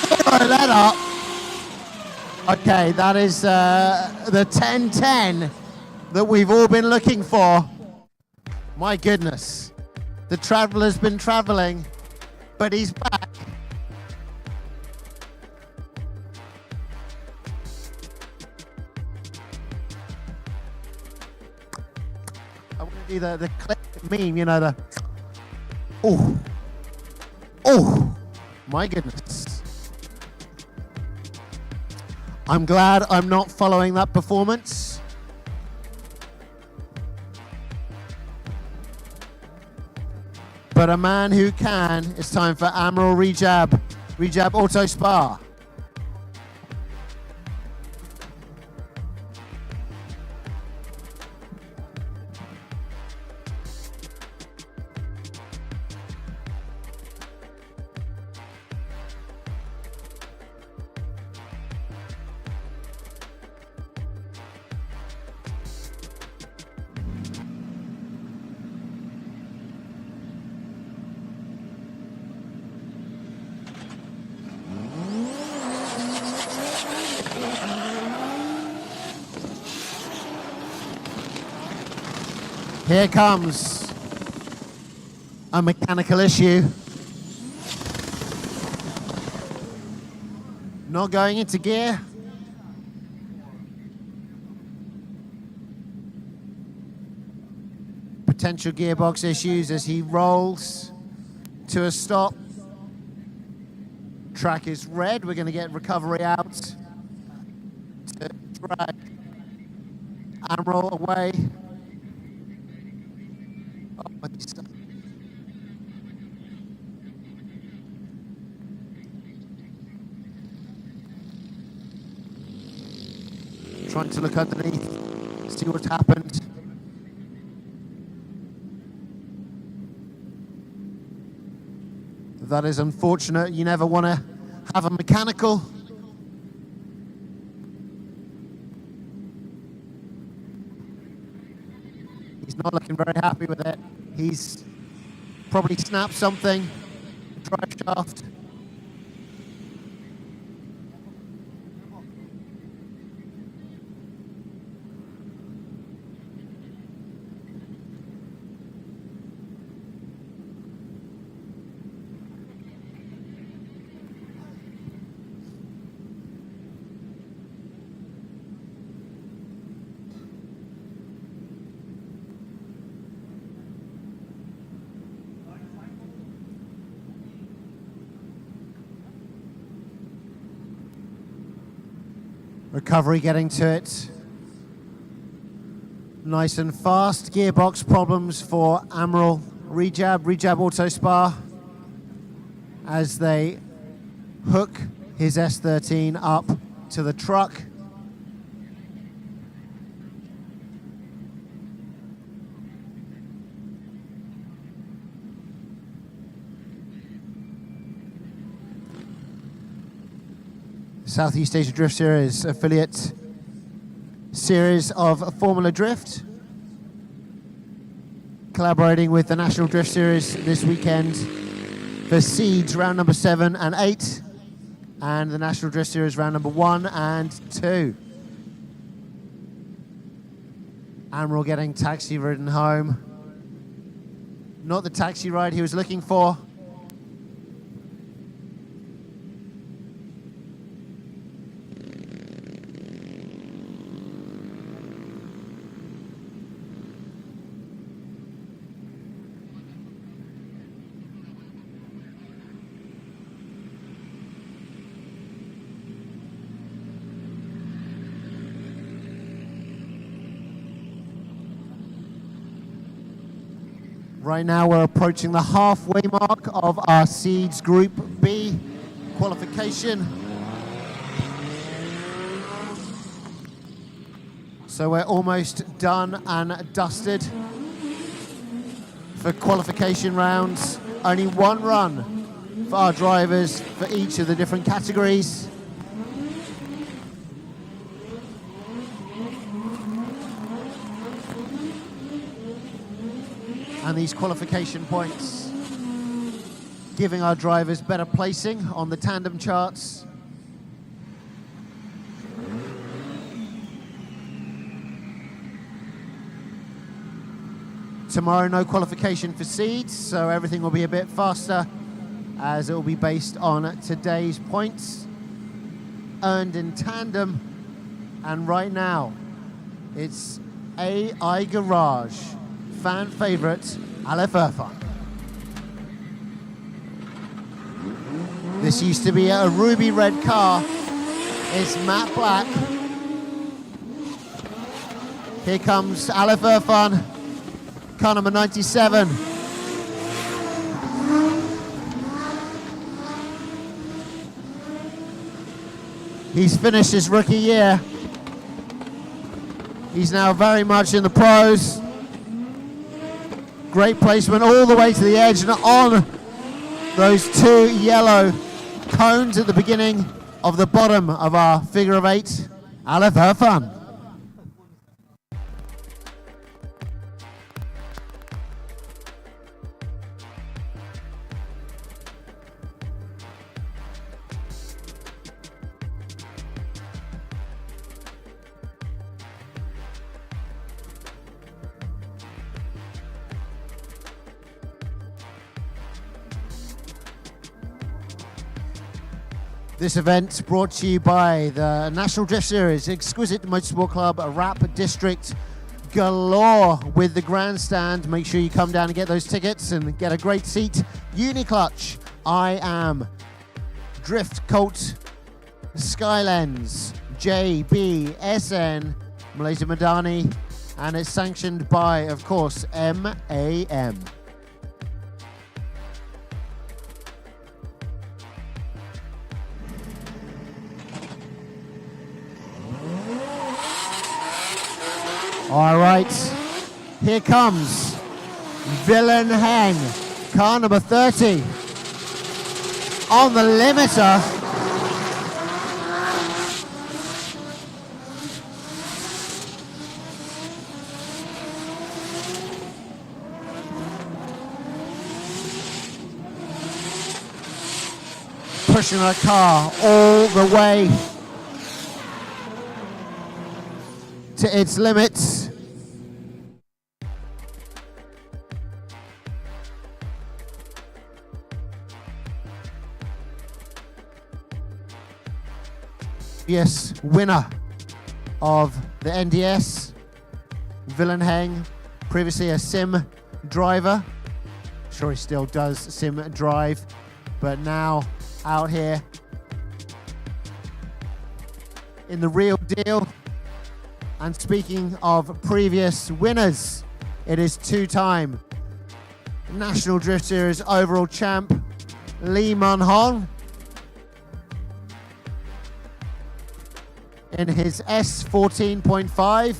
Zero let up. Okay, that is the 10-10 that we've all been looking for. My goodness. The traveler's been traveling, but he's back. I want to do the clip meme, you know, the oh, my goodness. I'm glad I'm not following that performance. But a man who can, it's time for Amaral Rejab Auto Spa. Here comes a mechanical issue. Not going into gear. Potential gearbox issues as he rolls to a stop. Track is red. We're going to get recovery out to drag Admiral away. Oh, trying to look underneath, see what's happened. That is unfortunate. You never want to have a mechanical. He's not looking very happy with it. He's probably snapped something, drive shaft. Recovery getting to it. Nice and fast. Gearbox problems for Admiral. Rejab auto spar as they hook his S13 up to the truck. Southeast Asia Drift Series affiliate series of Formula Drift, collaborating with the National Drift Series this weekend for SEADS round number 7 and 8, and the National Drift Series round number 1 and 2. Admiral getting taxi ridden home. Not the taxi ride he was looking for. Right now we're approaching the halfway mark of our SEADS Group B qualification. So we're almost done and dusted for qualification rounds. Only one run for our drivers for each of the different categories. And these qualification points giving our drivers better placing on the tandem charts. Tomorrow, no qualification for SEADS, so everything will be a bit faster as it will be based on today's points earned in tandem. And right now, it's AI Garage fan favorite, Aleph Irfan. This used to be a ruby red car. It's matte black. Here comes Aleph Irfan, car number 97. He's finished his rookie year. He's now very much in the pros. Great placement all the way to the edge and on those two yellow cones at the beginning of the bottom of our figure of 8. Aleph Irfan. This event brought to you by the National Drift Series, Exquisite Motorsport Club, Rap District galore with the grandstand. Make sure you come down and get those tickets and get a great seat. Uniclutch, I Am, Drift Cult, Skylens, JBSN, Malaysia Madani, and it's sanctioned by, of course, MAM. All right, here comes Villain Heng, car number 30, on the limiter. Pushing her car all the way to its limits. Yes, winner of the NDS, Villain Heng, previously a sim driver. Sure, he still does sim drive, but now out here in the real deal. And speaking of previous winners, it is two-time National Drift Series overall champ Lee Mun-hong in his S14.5.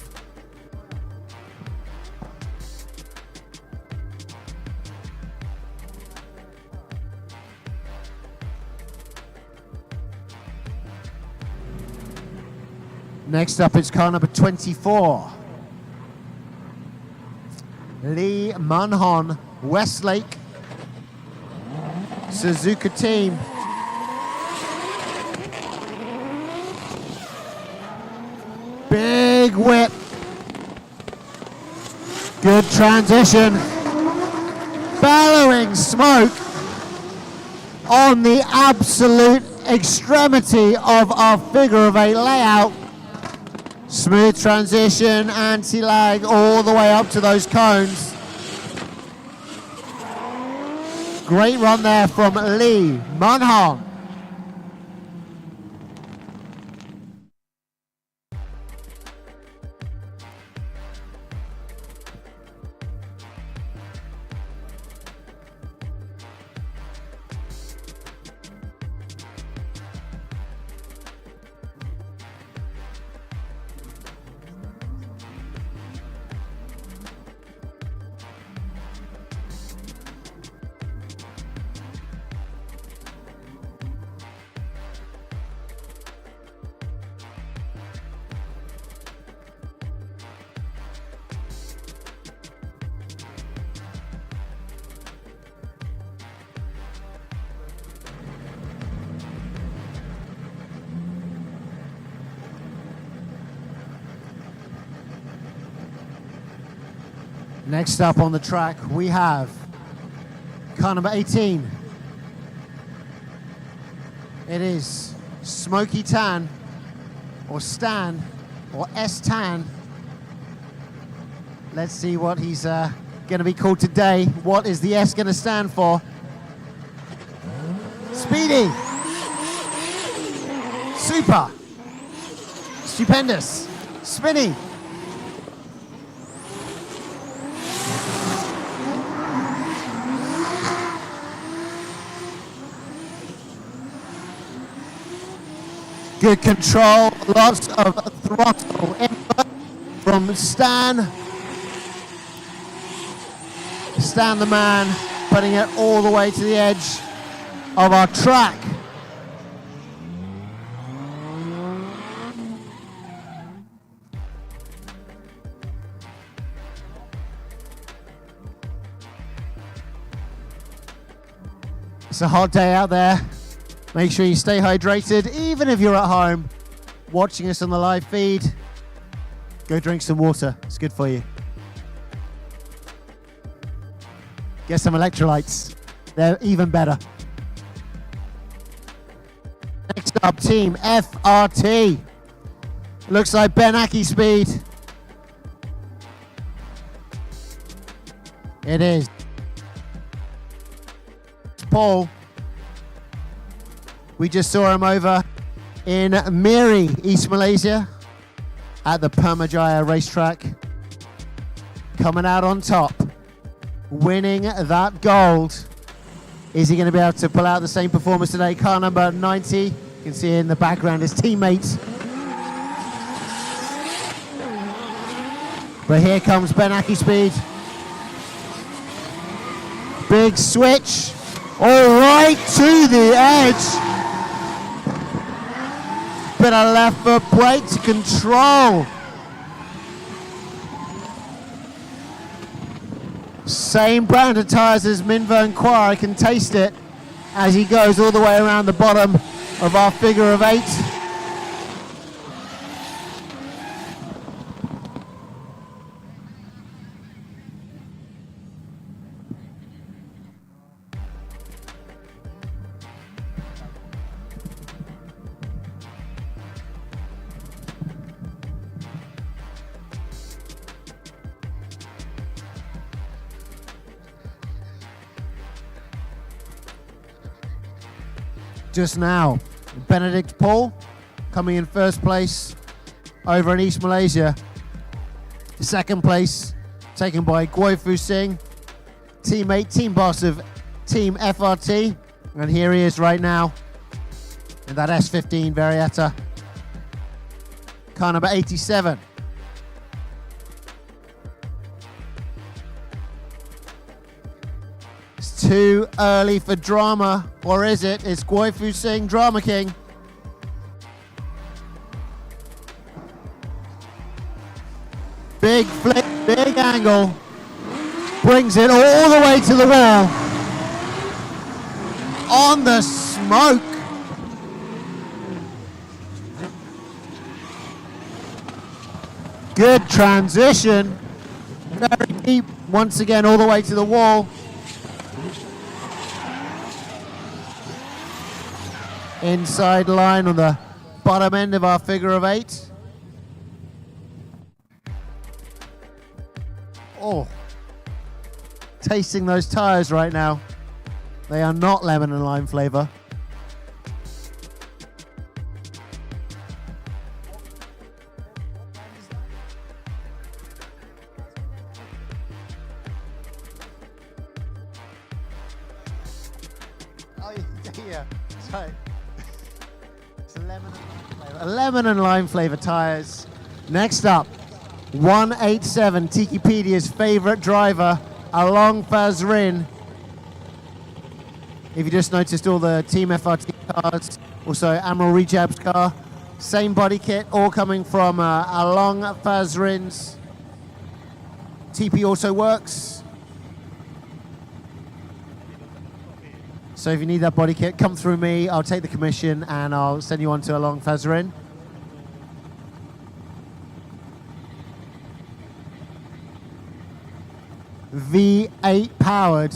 Next up is car number 24. Lee Mun-hong, Westlake, Suzuka team. Big whip. Good transition. Bellowing smoke on the absolute extremity of our figure of eight layout. Smooth transition, anti-lag all the way up to those cones. Great run there from Lee Mun-hong. Next up on the track, we have car number 18. It is Smoky Tan, or Stan, or S-Tan. Let's see what he's going to be called today. What is the S going to stand for? Speedy. Super. Stupendous. Spinny. Good control, lots of throttle input from Stan. Stan the man, putting it all the way to the edge of our track. It's a hot day out there. Make sure you stay hydrated, even if you're at home watching us on the live feed. Go drink some water, it's good for you. Get some electrolytes, they're even better. Next up, Team FRT. Looks like Ben Aki speed. It is. Paul. We just saw him over in Miri, East Malaysia, at the Permajaya racetrack. Coming out on top, winning that gold. Is he going to be able to pull out the same performance today? Car number 90, you can see in the background his teammates. But here comes Ben Aki speed. Big switch, all right to the edge. Bit of left foot brake to control. Same brand of tyres as Minver and Quar. I can taste it as he goes all the way around the bottom of our figure of 8. Just now, Benedict Paul coming in first place over in East Malaysia. Second place taken by Guoifu Singh, teammate, team boss of Team FRT. And here he is right now in that S15 Varietta. Car number 87. It's too early for drama, or is it? It's Guoifu Singh, Drama King. Big flip, big angle. Brings it all the way to the wall. On the smoke. Good transition. Very deep, once again, all the way to the wall. Inside line on the bottom end of our figure of 8. Oh, tasting those tires right now. They are not lemon and lime flavor. Oh yeah, sorry. It's lemon and lime flavor tires. Next up, 187, Tikipedia's favorite driver, Along Fazrin. If you just noticed all the Team FRT cars, also Admiral Rejab's car, same body kit, all coming from Along Fazrin's TP also works. So if you need that body kit, come through me, I'll take the commission and I'll send you on to Along Fazrin. V8 powered.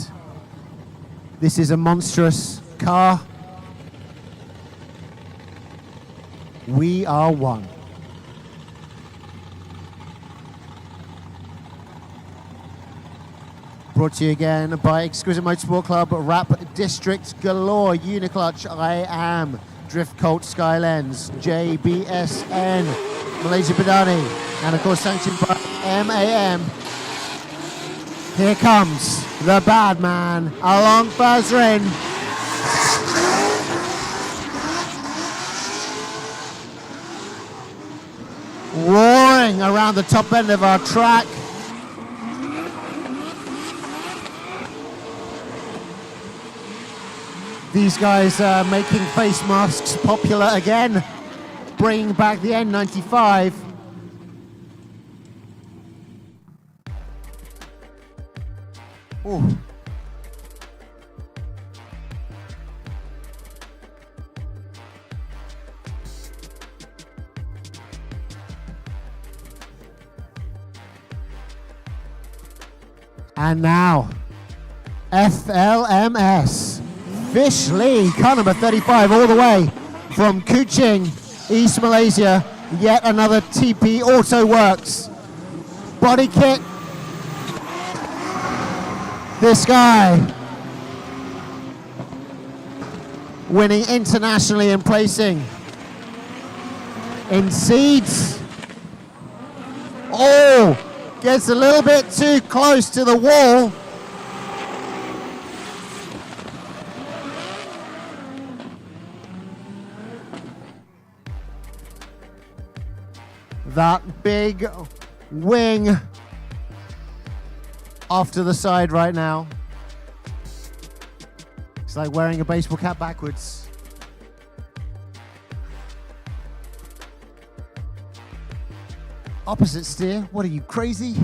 This is a monstrous car. We are one. Brought to you again by Exquisite Motorsport Club, Rap District Galore, Uniclutch, I Am, Drift Colt Skylens, JBSN, Malaysia Badani, and of course sanctioned by MAM. Here comes the bad man, Along Fazrin. Roaring around the top end of our track. These guys are making face masks popular again, bringing back the N95. Ooh. And now, FLMS. Fish Lee, car number 35, all the way from Kuching, East Malaysia. Yet another TP Auto Works body kit. This guy winning internationally and placing in SEADS. Oh, gets a little bit too close to the wall. That big wing off to the side right now. It's like wearing a baseball cap backwards. Opposite steer, what are you, crazy?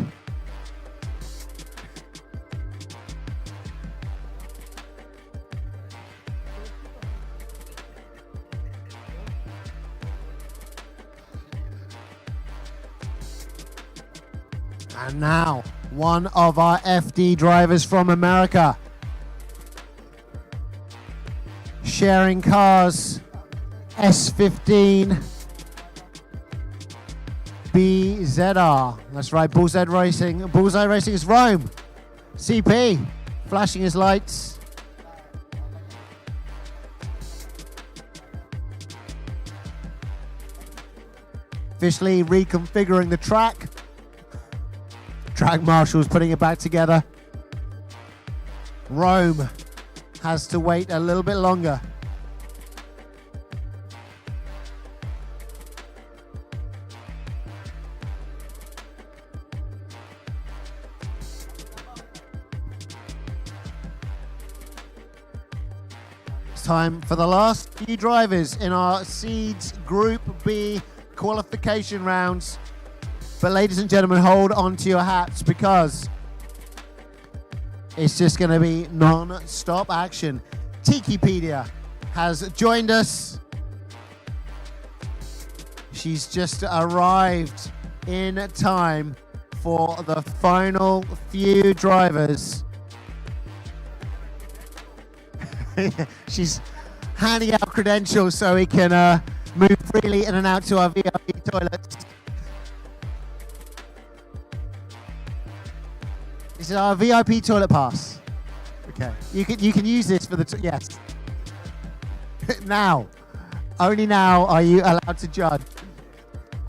And now, one of our FD drivers from America, sharing cars, S15 BZR. That's right, Bullseye Racing. Bullseye Racing is Rome. CP, flashing his lights. Officially reconfiguring the track. Track marshals putting it back together. Rome has to wait a little bit longer. It's time for the last few drivers in our SEADS Group B qualification rounds. But ladies and gentlemen, hold on to your hats because it's just going to be non-stop action. Tikipedia has joined us. She's just arrived in time for the final few drivers. She's handing out credentials so we can move freely in and out to our VIP toilets. This is our VIP toilet pass. Okay, you can use this for the yes. Now, only now are you allowed to judge.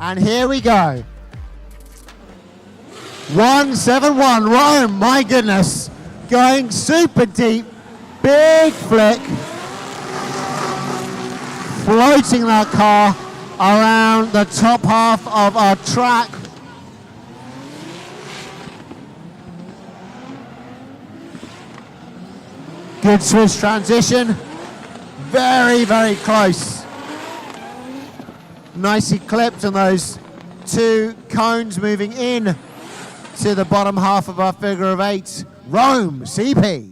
And here we go. 171 Rome, my goodness, going super deep, big flick, floating that car around the top half of our track. Good Swiss transition, very, very close. Nicely clipped on those two cones moving in to the bottom half of our figure of eight. Rome, CP.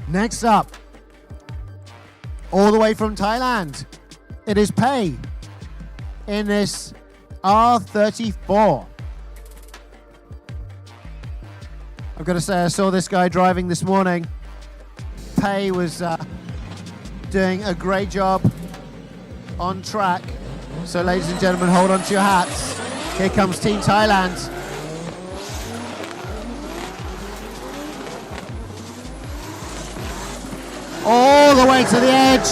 Next up, all the way from Thailand, it is Pei in this R34. I've got to say, I saw this guy driving this morning. Pei was doing a great job on track. So ladies and gentlemen, hold on to your hats. Here comes Team Thailand. All the way to the edge.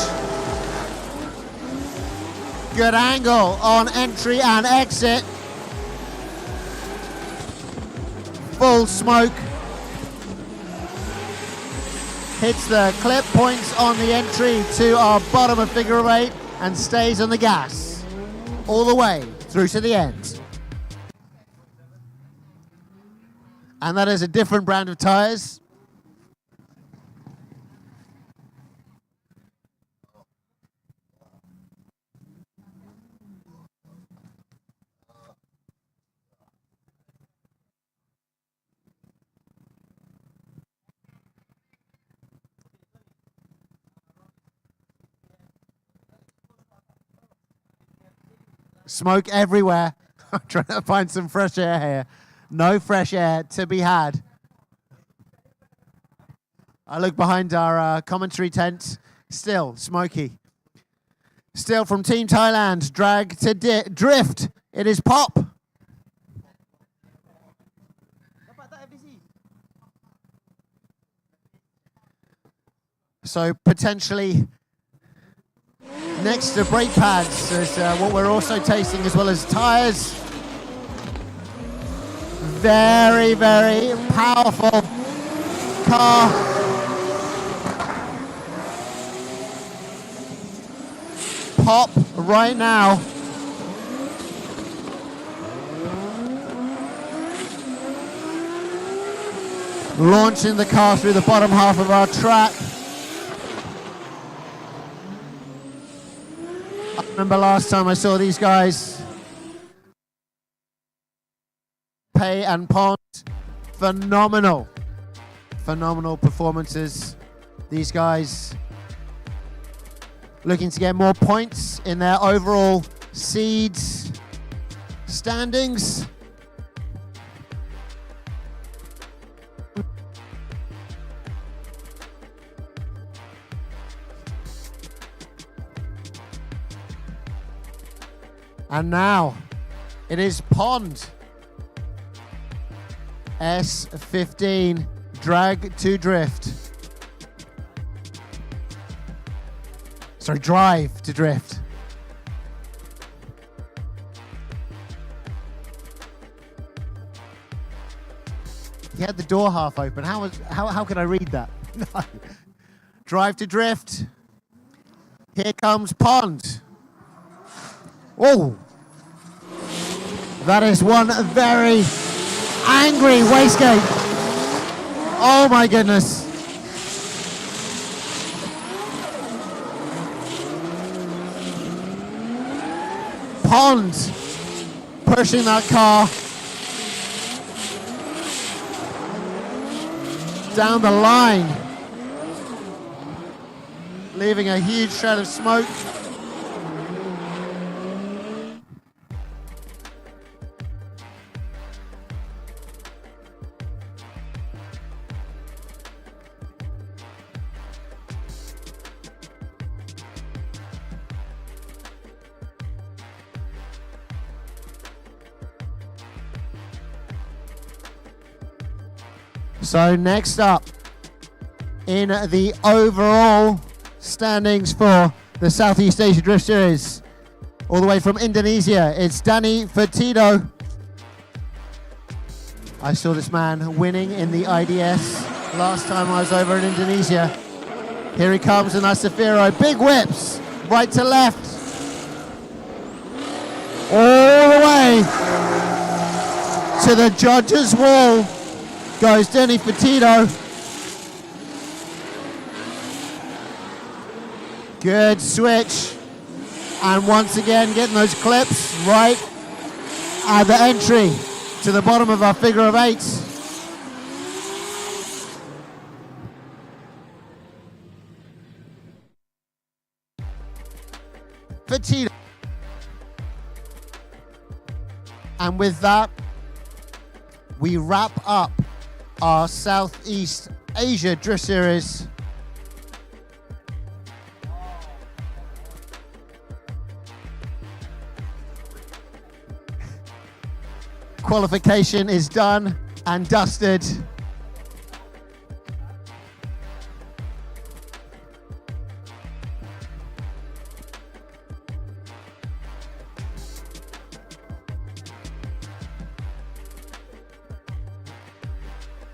Good angle on entry and exit. Full smoke. Hits the clip points on the entry to our bottom of figure of eight and stays on the gas. All the way through to the end. And that is a different brand of tires. Smoke everywhere. I'm trying to find some fresh air here. No fresh air to be had. I look behind our commentary tent. Still smoky. Still from Team Thailand. Drag to drift. It is Pop. So potentially next to brake pads is what we're also tasting, as well as tires. Very, very powerful car. Pop right now. Launching the car through the bottom half of our track. I remember last time I saw these guys, Pei and Pond, phenomenal performances. These guys looking to get more points in their overall SEADS standings. And now it is Pond. S15, drag to drift. Sorry, drive to drift. He had the door half open. How could I read that? No. Drive to drift. Here comes Pond. Oh, that is one very angry wastegate. Oh my goodness. Pond pushing that car down the line, leaving a huge shred of smoke. So next up in the overall standings for the Southeast Asia Drift Series, all the way from Indonesia, it's Danny Fertido. I saw this man winning in the IDS last time I was over in Indonesia. Here he comes, and that's Safiro. Big whips, right to left. All the way to the judges' wall goes Danny Fertido. Good switch. And once again, getting those clips right at the entry to the bottom of our figure of eights. Fertido. And with that, we wrap up our Southeast Asia Drift Series. Qualification is done and dusted.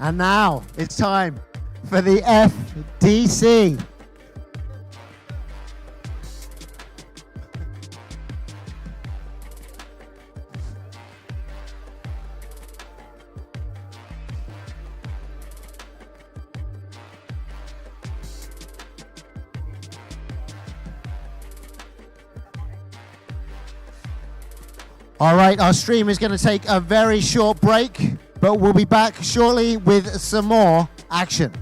And now it's time for the FDC. All right, our stream is going to take a very short break, but we'll be back shortly with some more action.